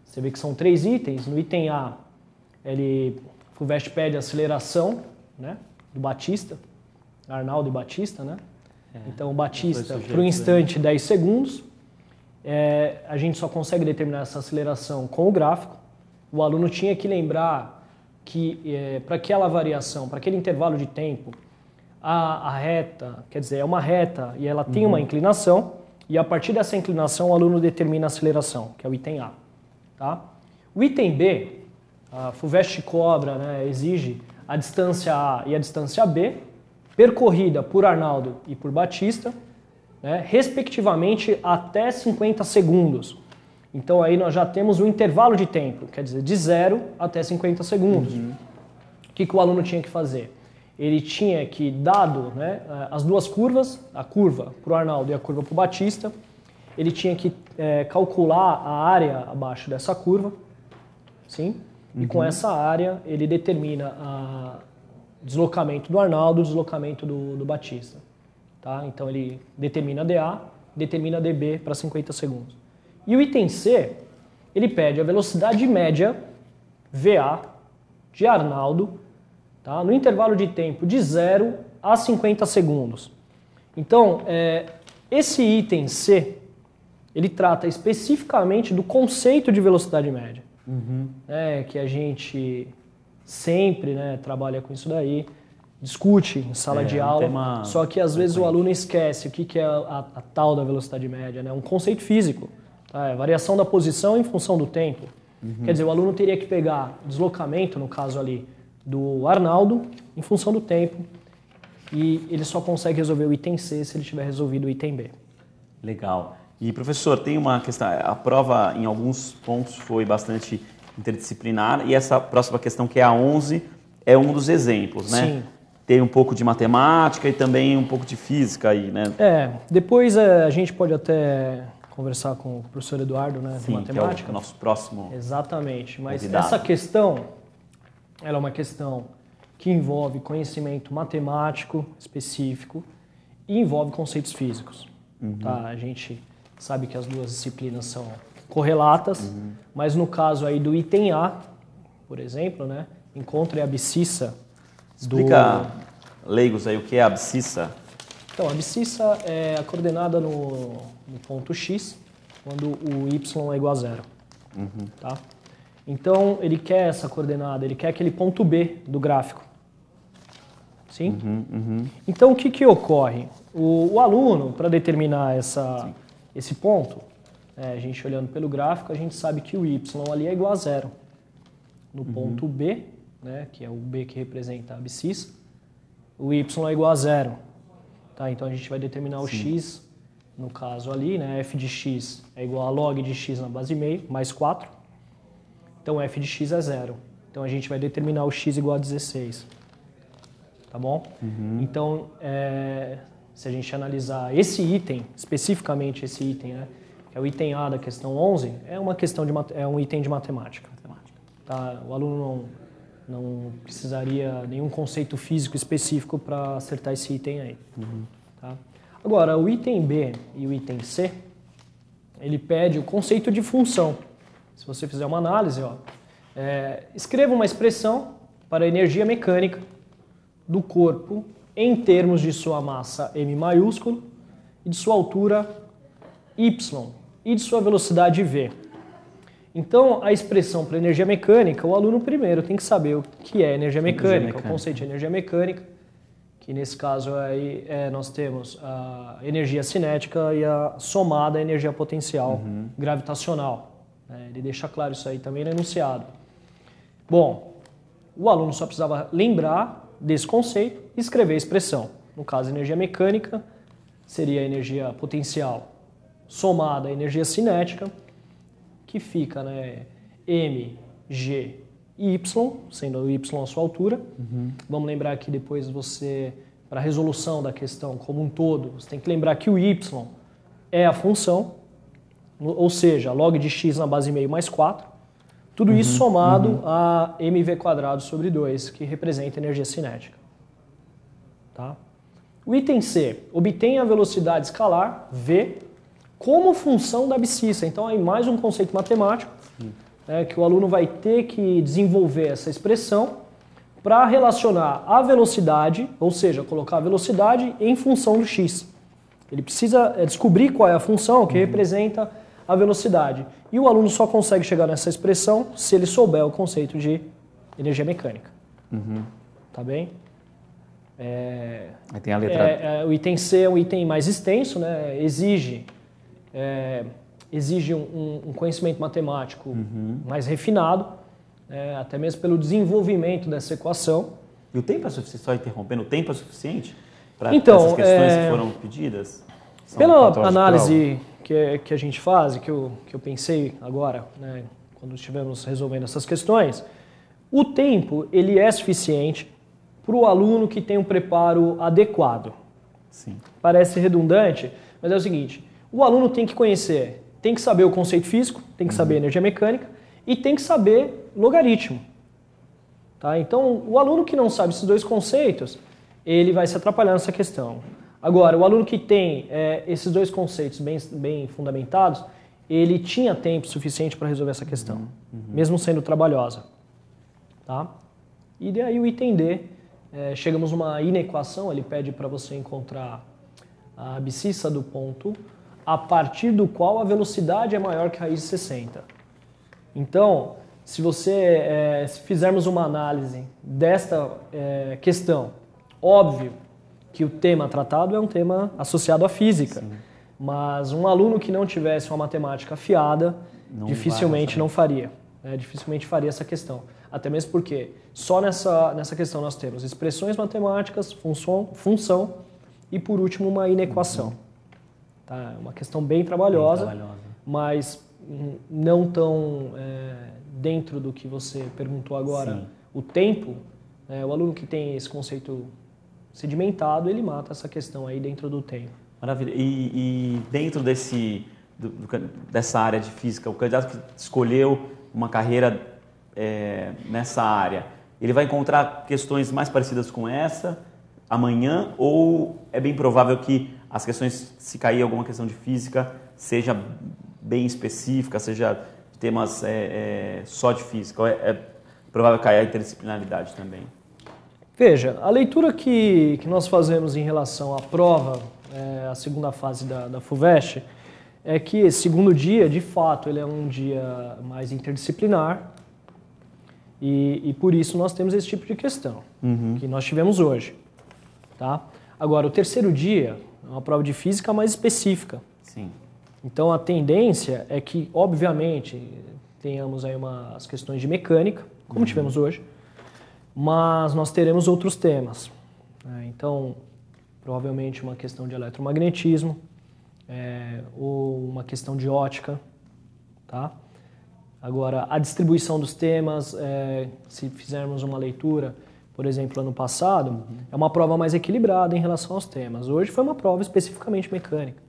Você vê que são 3 itens. No item A, FUVEST pede aceleração, né, do Batista, Arnaldo e Batista, né? Então o Batista, para o instante, 10 segundos. A gente só consegue determinar essa aceleração com o gráfico. O aluno tinha que lembrar que para aquela variação, para aquele intervalo de tempo, a reta, quer dizer, é uma reta e ela tem uma inclinação, e a partir dessa inclinação o aluno determina a aceleração, que é o item A. Tá? O item B, a FUVEST cobra, né, exige a distância A e a distância B, percorrida por Arnaldo e por Batista, né, respectivamente até 50 segundos. Então aí nós já temos um intervalo de tempo, quer dizer, de 0 até 50 segundos. O que o aluno tinha que fazer? Ele tinha que, dado, né, as duas curvas, a curva para o Arnaldo e a curva para o Batista, ele tinha que calcular a área abaixo dessa curva, sim? E com essa área ele determina o deslocamento do Arnaldo, o deslocamento do Batista. Tá? Então ele determina DA, determina DB para 50 segundos. E o item C, ele pede a velocidade média, VA, de Arnaldo, tá? No intervalo de tempo de 0 a 50 segundos. Então, esse item C, ele trata especificamente do conceito de velocidade média. Que a gente sempre, né, trabalha com isso daí, discute em sala de aula, só que às vezes o aluno esquece o que é a tal da velocidade média, né? Um conceito físico, tá? É variação da posição em função do tempo. Quer dizer, o aluno teria que pegar o deslocamento, no caso ali, do Arnaldo, em função do tempo, e ele só consegue resolver o item C se ele tiver resolvido o item B.
Legal. E, professor, tem uma questão, a prova em alguns pontos foi bastante interdisciplinar, e essa próxima questão, que é a 11, é um dos exemplos, né?
Sim.
Tem um pouco de matemática e também um pouco de física aí, né?
Depois a gente pode até conversar com o professor Eduardo, né,
Sim,
de matemática.
Que é o nosso próximo.
Exatamente, mas
convidado.
Essa questão, ela é uma questão que envolve conhecimento matemático específico e envolve conceitos físicos. Tá? A gente sabe que as duas disciplinas são correlatas, mas no caso aí do item A, por exemplo, né, encontre a abscissa.
Explica, leigos, aí o que é a abscissa.
Então, a abscissa é a coordenada no ponto X, quando o Y é igual a 0. Tá? Então, ele quer essa coordenada, ele quer aquele ponto B do gráfico. Sim? Então, o que ocorre? O aluno, para determinar esse ponto, a gente olhando pelo gráfico, a gente sabe que o y ali é igual a 0. No ponto B, né, que é o B que representa a abscissa, o y é igual a 0. Tá? Então, a gente vai determinar o x, no caso ali, né, f de x é igual a log de x na base meio, mais 4. Então, f de x é 0. Então, a gente vai determinar o x igual a 16. Tá bom? Então, se a gente analisar esse item, especificamente esse item, né, que é o item A da questão 11, é um item de matemática. Tá? O aluno não precisaria nenhum conceito físico específico para acertar esse item aí. Tá? Agora, o item B e o item C, ele pede o conceito de função. Se você fizer uma análise, escreva uma expressão para a energia mecânica do corpo em termos de sua massa m maiúsculo e de sua altura y e de sua velocidade v. Então, a expressão para energia mecânica, o aluno primeiro tem que saber o que é energia mecânica, o conceito de energia mecânica, que nesse caso aí nós temos a energia cinética e a somada energia potencial gravitacional. Ele deixa claro isso aí também no enunciado. Bom, o aluno só precisava lembrar desse conceito e escrever a expressão. No caso, energia mecânica seria a energia potencial somada à energia cinética, que fica, né, m, g e y, sendo o y a sua altura. Vamos lembrar que depois você, para a resolução da questão como um todo, você tem que lembrar que o y é a função, ou seja, log de x na base meio mais 4. Tudo isso somado a mv² sobre 2, que representa energia cinética. Tá? O item C, obtém a velocidade escalar, v, como função da abscissa. Então, aí mais um conceito matemático, que o aluno vai ter que desenvolver essa expressão para relacionar a velocidade, ou seja, colocar a velocidade em função do x. Ele precisa descobrir qual é a função que representa a velocidade. E o aluno só consegue chegar nessa expressão se ele souber o conceito de energia mecânica. Tá bem?
Aí tem a letra...
o item C é um item mais extenso, né? Exige um conhecimento matemático mais refinado, até mesmo pelo desenvolvimento dessa equação.
E o tempo é suficiente, só interrompendo, o tempo é suficiente para
então,
essas questões que foram pedidas?
Pela análise que a gente faz, que eu pensei agora, né, quando estivemos resolvendo essas questões, o tempo ele é suficiente para o aluno que tem um preparo adequado.
Sim.
Parece redundante, mas é o seguinte, o aluno tem que conhecer, tem que saber o conceito físico, tem que saber energia mecânica e tem que saber logaritmo. Tá? Então, o aluno que não sabe esses dois conceitos, ele vai se atrapalhar nessa questão. Agora, o aluno que tem esses dois conceitos bem fundamentados, ele tinha tempo suficiente para resolver essa questão, mesmo sendo trabalhosa. Tá? E daí o item D, chegamos numa inequação, ele pede para você encontrar a abscissa do ponto a partir do qual a velocidade é maior que a raiz de 60. Então, se fizermos uma análise desta questão, óbvio que o tema tratado é um tema associado à física. Sim. Mas um aluno que não tivesse uma matemática afiada, dificilmente não faria. Dificilmente faria essa questão. Até mesmo porque só nessa questão nós temos expressões matemáticas, função e, por último, uma inequação. Tá? Uma questão bem trabalhosa, mas não tão dentro do que você perguntou agora. Sim. O tempo, o aluno que tem esse conceito sedimentado, ele mata essa questão aí dentro do tempo.
Maravilha. E dentro dessa área de física, o candidato que escolheu uma carreira nessa área, ele vai encontrar questões mais parecidas com essa amanhã, ou é bem provável que as questões, se cair alguma questão de física, seja bem específica, seja temas só de física, ou é provável cair a interdisciplinaridade também?
Veja, a leitura que nós fazemos em relação à prova, a segunda fase da FUVEST, é que esse segundo dia, de fato, ele é um dia mais interdisciplinar, E por isso nós temos esse tipo de questão que nós tivemos hoje. Tá? Agora, o terceiro dia é uma prova de física mais específica.
Sim.
Então, a tendência é que, obviamente, tenhamos aí as questões de mecânica, como tivemos hoje, mas nós teremos outros temas. Né? Então, provavelmente uma questão de eletromagnetismo, ou uma questão de ótica. Tá? Agora, a distribuição dos temas, se fizermos uma leitura, por exemplo, ano passado, é uma prova mais equilibrada em relação aos temas. Hoje foi uma prova especificamente mecânica.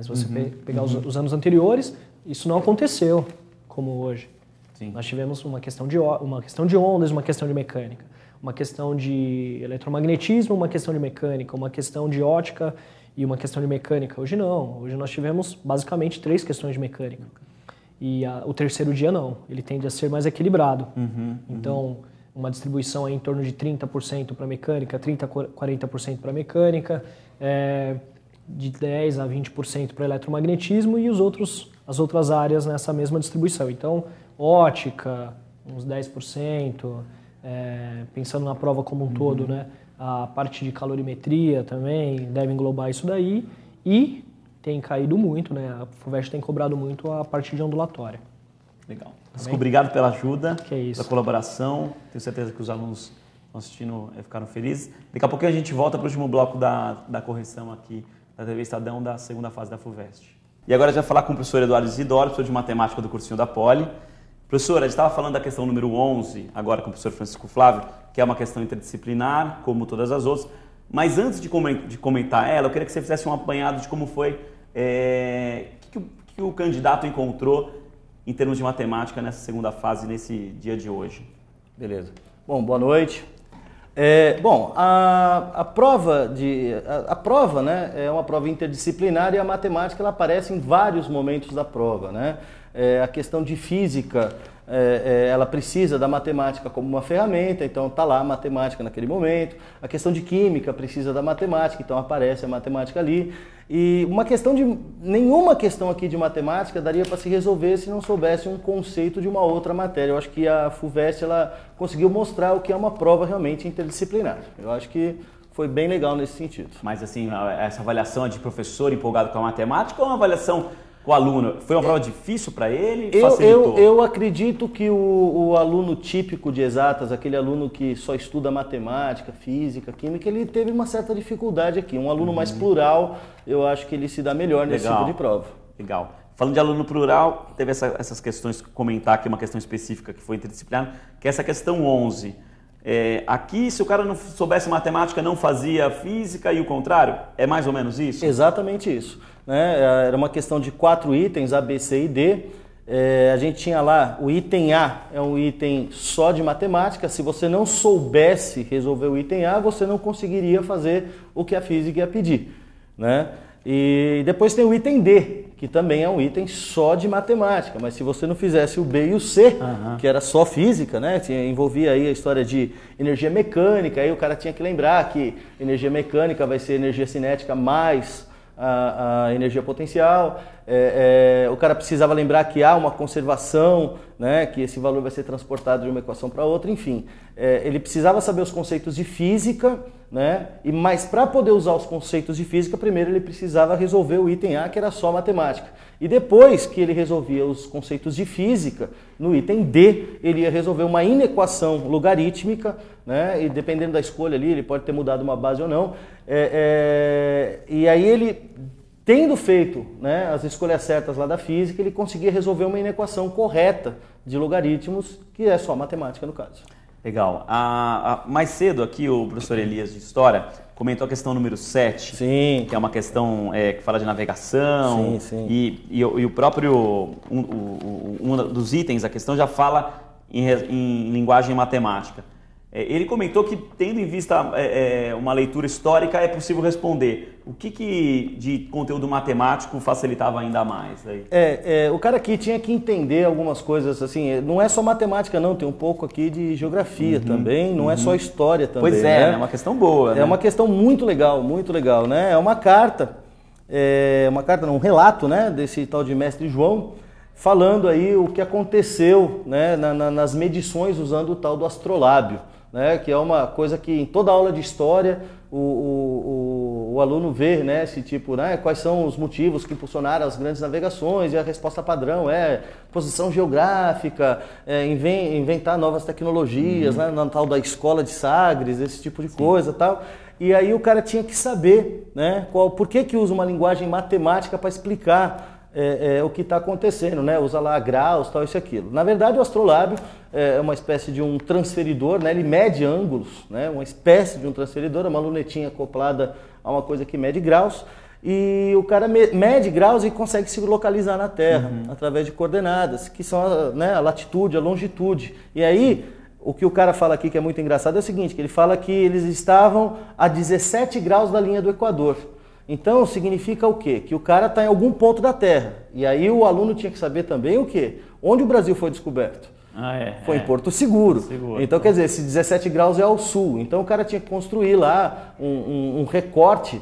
Se você pegar os anos anteriores, isso não aconteceu como hoje.
Sim.
Nós tivemos uma questão de ondas, uma questão de mecânica, uma questão de eletromagnetismo, uma questão de mecânica, uma questão de ótica e uma questão de mecânica. Hoje não. Hoje nós tivemos basicamente 3 questões de mecânica. E o terceiro dia não. Ele tende a ser mais equilibrado. Então, uma distribuição aí em torno de 30% para mecânica, 30% a 40% para mecânica, de 10% a 20% para eletromagnetismo e as outras áreas nessa mesma distribuição. Então, ótica, uns 10%, pensando na prova como um todo, né? A parte de calorimetria também deve englobar isso daí e tem caído muito, né? A FUVEST tem cobrado muito a parte de ondulatória.
Legal. Obrigado pela ajuda, pela
Que é
colaboração. Tenho certeza que os alunos estão assistindo ficaram felizes. Daqui a pouquinho a gente volta para o último bloco da correção aqui da TV Estadão da segunda fase da FUVEST. E agora a gente vai falar com o professor Eduardo Isidoro, professor de matemática do cursinho da Poli. Professor, a gente estava falando da questão número 11, agora com o professor Francisco Flávio, que é uma questão interdisciplinar, como todas as outras. Mas antes de comentar ela, eu queria que você fizesse um apanhado de como foi, que o candidato encontrou em termos de matemática nessa segunda fase, nesse dia de hoje.
Beleza. Bom, boa noite. A prova, né, é uma prova interdisciplinar e a matemática ela aparece em vários momentos da prova, né? A questão de física, ela precisa da matemática como uma ferramenta, então está lá a matemática naquele momento. A questão de química precisa da matemática, então aparece a matemática ali. E nenhuma questão aqui de matemática daria para se resolver se não soubesse um conceito de uma outra matéria. Eu acho que a FUVEST ela conseguiu mostrar o que é uma prova realmente interdisciplinar. Eu acho que foi bem legal nesse sentido.
Mas assim, essa avaliação é de professor empolgado com a matemática ou uma avaliação com o aluno? Foi uma prova difícil para ele?
Eu acredito que o aluno típico de exatas, aquele aluno que só estuda matemática, física, química, ele teve uma certa dificuldade aqui. Um aluno mais plural, eu acho que ele se dá melhor nesse tipo de prova.
Legal. Falando de aluno plural, teve essas questões, comentar aqui uma questão específica que foi interdisciplinar, que é essa questão 11. Aqui, se o cara não soubesse matemática, não fazia física e o contrário? É mais ou menos isso?
Exatamente isso. Né? Era uma questão de 4 itens, A, B, C e D. A gente tinha lá, o item A é um item só de matemática. Se você não soubesse resolver o item A, você não conseguiria fazer o que a física ia pedir. Né? E depois tem o item D, que também é um item só de matemática, mas se você não fizesse o B e o C, que era só física, né? Envolvia aí a história de energia mecânica, aí o cara tinha que lembrar que energia mecânica vai ser energia cinética mais a energia potencial, o cara precisava lembrar que há uma conservação, né? Que esse valor vai ser transportado de uma equação para outra, enfim. Ele precisava saber os conceitos de física, né? Mas para poder usar os conceitos de física, primeiro ele precisava resolver o item A, que era só matemática. E depois que ele resolvia os conceitos de física, no item D, ele ia resolver uma inequação logarítmica, né? E dependendo da escolha ali, ele pode ter mudado uma base ou não. E aí ele, tendo feito, né, as escolhas certas lá da física, ele conseguia resolver uma inequação correta de logaritmos, que é só matemática no caso.
Legal. Mais cedo aqui o professor Elias de História comentou a questão número 7,
sim,
que é uma questão que fala de navegação,
sim.
E o próprio, um dos itens, a questão já fala em linguagem matemática. Ele comentou que, tendo em vista uma leitura histórica, é possível responder. O que de conteúdo matemático facilitava ainda mais? Aí?
O cara aqui tinha que entender algumas coisas, assim, não é só matemática não, tem um pouco aqui de geografia também, não é só história também.
Pois
né?
É uma questão boa.
É uma questão muito legal, né? É uma carta, um relato, né, desse tal de Mestre João, falando aí o que aconteceu, né, nas medições usando o tal do astrolábio, né, que é uma coisa que em toda aula de história o aluno vê, né, esse tipo, né, quais são os motivos que impulsionaram as grandes navegações, e a resposta padrão é posição geográfica, inventar novas tecnologias, né, na tal da escola de Sagres, esse tipo de coisa, tal. E aí o cara tinha que saber, né, por que usa uma linguagem matemática para explicar o que está acontecendo, né? Usa lá graus, tal, isso e aquilo. Na verdade, o astrolábio é uma espécie de um transferidor, né? Ele mede ângulos, né? Uma espécie de um transferidor, uma lunetinha acoplada a uma coisa que mede graus, e o cara mede graus e consegue se localizar na Terra através de coordenadas, que são a latitude, a longitude. E aí, o que o cara fala aqui que é muito engraçado é o seguinte, que ele fala que eles estavam a 17 graus da linha do Equador. Então, significa o quê? Que o cara está em algum ponto da Terra. E aí o aluno tinha que saber também o quê? Onde o Brasil foi descoberto? Foi em Porto Seguro. Então, quer dizer, esse 17 graus é ao sul. Então, o cara tinha que construir lá um recorte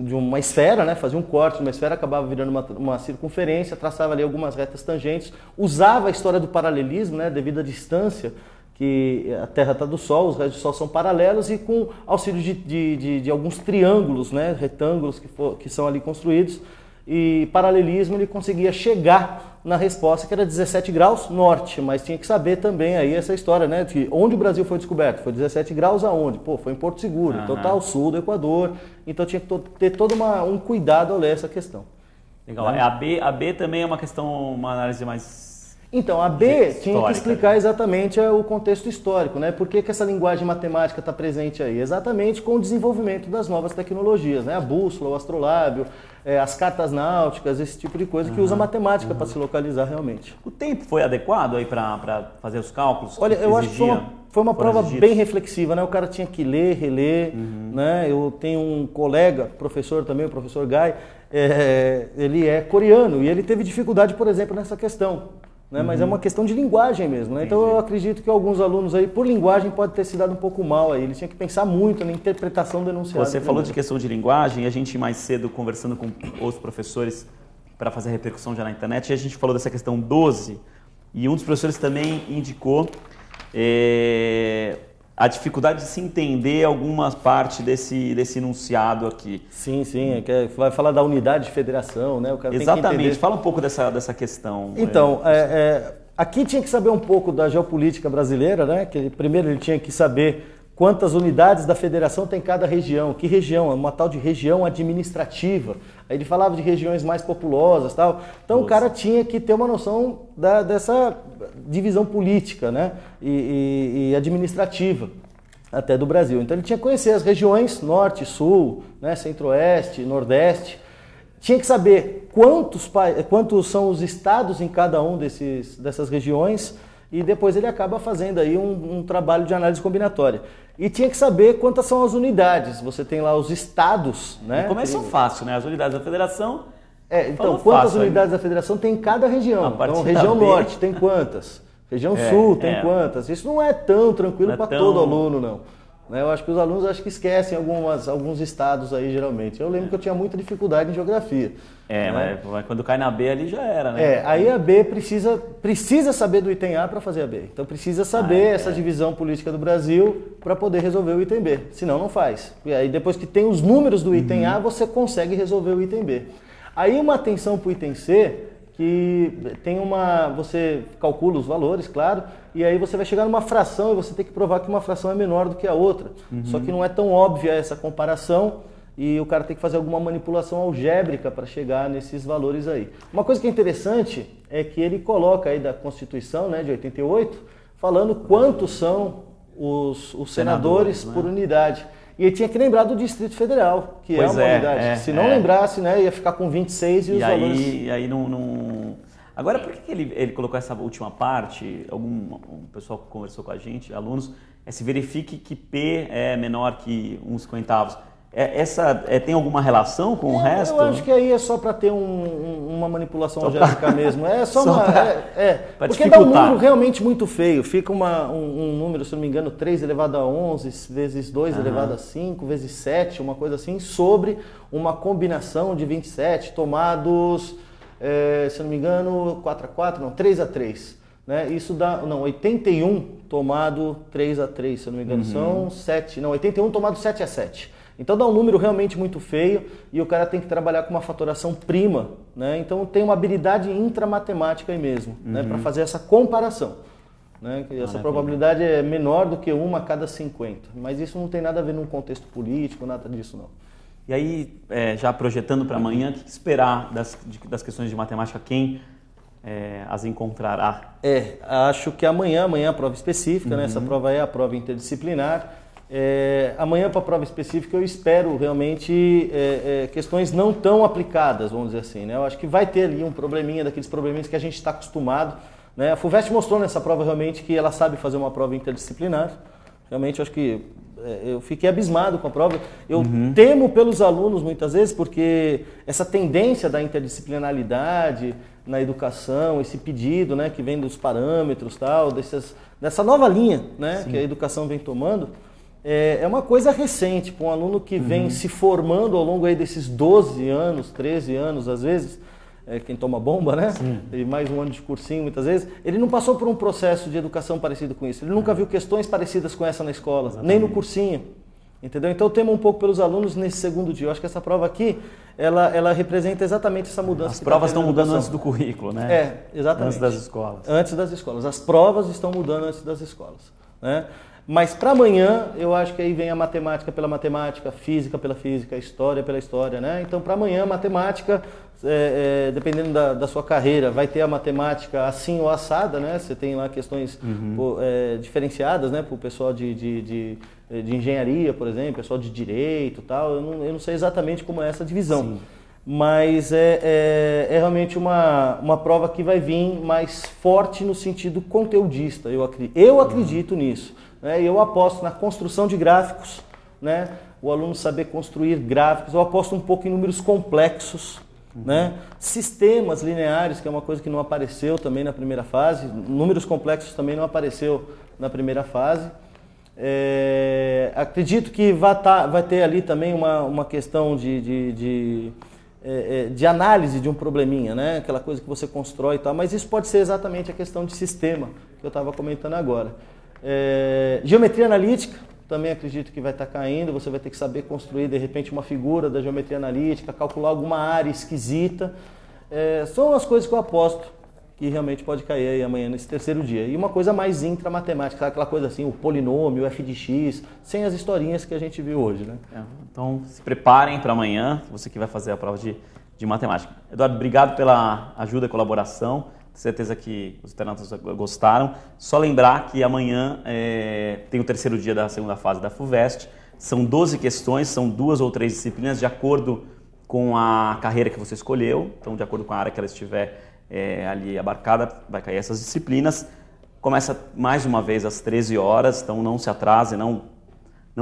de uma esfera, né? Fazia um corte de uma esfera, acabava virando uma circunferência, traçava ali algumas retas tangentes, usava a história do paralelismo, né? Devido à distância, que a Terra está do Sol, os raios do Sol são paralelos, e com auxílio de alguns triângulos, né, retângulos que são ali construídos, e paralelismo, ele conseguia chegar na resposta, que era 17 graus norte, mas tinha que saber também aí essa história, né, de onde o Brasil foi descoberto. Foi 17 graus aonde? Pô, foi em Porto Seguro, então está ao sul do Equador, então tinha que ter todo um cuidado ao ler essa questão.
Legal, né? A B também é uma questão, uma análise mais...
Então, a B tinha que explicar exatamente o contexto histórico, né? Por que essa linguagem matemática está presente aí? Exatamente com o desenvolvimento das novas tecnologias, né? A bússola, o astrolábio, as cartas náuticas, esse tipo de coisa que usa matemática para se localizar realmente.
O tempo foi adequado aí para fazer os cálculos?
Olha, eu acho que foi uma prova bem reflexiva, né? O cara tinha que ler, reler, né? Eu tenho um colega, professor também, o professor Guy, ele é coreano e ele teve dificuldade, por exemplo, nessa questão. Né? Mas é uma questão de linguagem mesmo, né? Então eu acredito que alguns alunos aí, por linguagem, pode ter se dado um pouco mal aí. Eles tinham que pensar muito na interpretação do enunciado.
Você falou de questão de linguagem, e a gente mais cedo conversando com os professores para fazer a repercussão já na internet, e a gente falou dessa questão 12, e um dos professores também indicou a dificuldade de se entender alguma parte desse enunciado aqui.
Sim, vai falar da unidade de federação, né? O cara
Exatamente,
tem que entender.
Fala um pouco dessa questão.
Então, aqui tinha que saber um pouco da geopolítica brasileira, né? Que primeiro ele tinha que saber quantas unidades da federação tem cada região. Que região? É uma tal de região administrativa. Aí ele falava de regiões mais populosas, tal. Então o cara tinha que ter uma noção dessa divisão política, né? E administrativa até do Brasil. Então ele tinha que conhecer as regiões norte, sul, né? Centro-oeste, nordeste. Tinha que saber quantos são os estados em cada um dessas regiões, e depois ele acaba fazendo aí um trabalho de análise combinatória. E tinha que saber quantas são as unidades. Você tem lá os estados, né?
E começou fácil, né? As unidades da federação.
Então, quantas unidades da federação tem em cada região? Então, região norte tem quantas? Região sul tem quantas? Isso não é tão tranquilo para todo aluno, não. Eu acho que os alunos esquecem alguns estados aí, geralmente. Eu lembro que eu tinha muita dificuldade em geografia.
Mas quando cai na B ali já era, né?
Aí a B precisa saber do item A para fazer a B. Então precisa saber essa divisão política do Brasil para poder resolver o item B. Senão não faz. E aí depois que tem os números do item A, você consegue resolver o item B. Aí uma atenção para o item C, que tem você calcula os valores, claro, e aí você vai chegar numa fração e você tem que provar que uma fração é menor do que a outra. Só que não é tão óbvia essa comparação e o cara tem que fazer alguma manipulação algébrica para chegar nesses valores aí. Uma coisa que é interessante é que ele coloca aí da Constituição, né, de 88, falando quantos são os senadores por unidade. E ele tinha que lembrar do Distrito Federal, que é uma unidade. Se não lembrasse, né, ia ficar com 26 e os valores...
E aí não... Agora, por que ele colocou essa última parte? Um pessoal que conversou com a gente, alunos, se verifique que P é menor que 1/50. Tem alguma relação com o resto?
Eu acho que aí é só para ter uma manipulação algébrica mesmo. É só porque dá um número realmente muito feio. Fica um número, se não me engano, 3 elevado a 11 vezes 2 elevado a 5 vezes 7, uma coisa assim, sobre uma combinação de 27 tomados se eu não me engano, 4x4, não, 3x3. Né? Isso dá, não, 81 tomado 3x3, se eu não me engano, são 7, não, 81 tomado 7x7. Então dá um número realmente muito feio e o cara tem que trabalhar com uma fatoração prima, né? Então tem uma habilidade intramatemática aí mesmo, né? Para fazer essa comparação. Né? Essa probabilidade é menor do que 1 a cada 50, mas isso não tem nada a ver num contexto político, nada disso não.
E aí, já projetando para amanhã, o que esperar das questões de matemática, quem as encontrará?
Acho que amanhã a prova específica, né? Essa prova é a prova interdisciplinar. Amanhã para a prova específica eu espero realmente questões não tão aplicadas, vamos dizer assim, né? Eu acho que vai ter ali um probleminha, daqueles probleminhas que a gente está acostumado, né? A FUVEST mostrou nessa prova realmente que ela sabe fazer uma prova interdisciplinar. Realmente eu acho que eu fiquei abismado com a prova. Eu temo pelos alunos muitas vezes, porque essa tendência da interdisciplinaridade na educação, esse pedido, né, que vem dos parâmetros, tal, dessa nova linha, né, que a educação vem tomando, é uma coisa recente para um aluno que vem se formando ao longo aí desses 12 anos, 13 anos às vezes, quem toma bomba, né? E mais um ano de cursinho muitas vezes, ele não passou por um processo de educação parecido com isso, ele nunca viu questões parecidas com essa na escola, nem no cursinho, entendeu? Então eu temo um pouco pelos alunos nesse segundo dia. Eu acho que essa prova aqui, ela representa exatamente essa mudança.
As provas estão mudando antes do currículo, né?
Exatamente.
Antes das escolas.
Antes das escolas. As provas estão mudando antes das escolas, né? Mas para amanhã, eu acho que aí vem a matemática pela matemática, a física pela física, a história pela história, né? Então, para amanhã, a matemática, dependendo da sua carreira, vai ter a matemática assim ou assada, né? Você tem lá questões diferenciadas, né? Para o pessoal de engenharia, por exemplo, pessoal de direito e tal. Eu não sei exatamente como é essa divisão. Sim. Mas é realmente uma prova que vai vir mais forte no sentido conteudista, eu acredito nisso. Né? Eu aposto na construção de gráficos, né? O aluno saber construir gráficos, eu aposto um pouco em números complexos, né? Sistemas lineares, que é uma coisa que não apareceu também na primeira fase, números complexos também não apareceu na primeira fase. Acredito que vai ter ali também uma questão de análise de um probleminha, né? Aquela coisa que você constrói e tal, mas isso pode ser exatamente a questão de sistema que eu estava comentando agora. Geometria analítica, também acredito que vai estar caindo, você vai ter que saber construir de repente uma figura da geometria analítica, calcular alguma área esquisita, são as coisas que eu aposto que realmente pode cair aí amanhã nesse terceiro dia. E uma coisa mais intramatemática, sabe? Aquela coisa assim, o polinômio, o f de x, sem as historinhas que a gente viu hoje, né?
Então se preparem para amanhã, você que vai fazer a prova de matemática. Eduardo, obrigado pela ajuda e colaboração. Tenho certeza que os internautas gostaram. Só lembrar que amanhã tem o terceiro dia da segunda fase da FUVEST. São 12 questões, são 2 ou 3 disciplinas de acordo com a carreira que você escolheu. Então, de acordo com a área que ela estiver ali abarcada, vai cair essas disciplinas. Começa mais uma vez às 13 horas, então não se atrase, não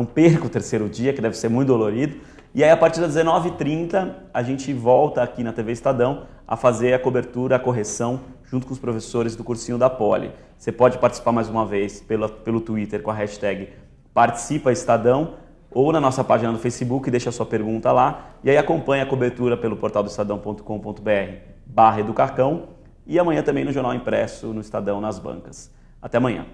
perca o terceiro dia, que deve ser muito dolorido. E aí, a partir das 19h30, a gente volta aqui na TV Estadão a fazer a cobertura, a correção, junto com os professores do cursinho da Poli. Você pode participar mais uma vez pelo Twitter com a hashtag #ParticipaEstadão ou na nossa página do Facebook, deixa a sua pergunta lá e aí acompanha a cobertura pelo portal do estadão.com.br/educarcão e amanhã também no Jornal Impresso, no Estadão, nas bancas. Até amanhã.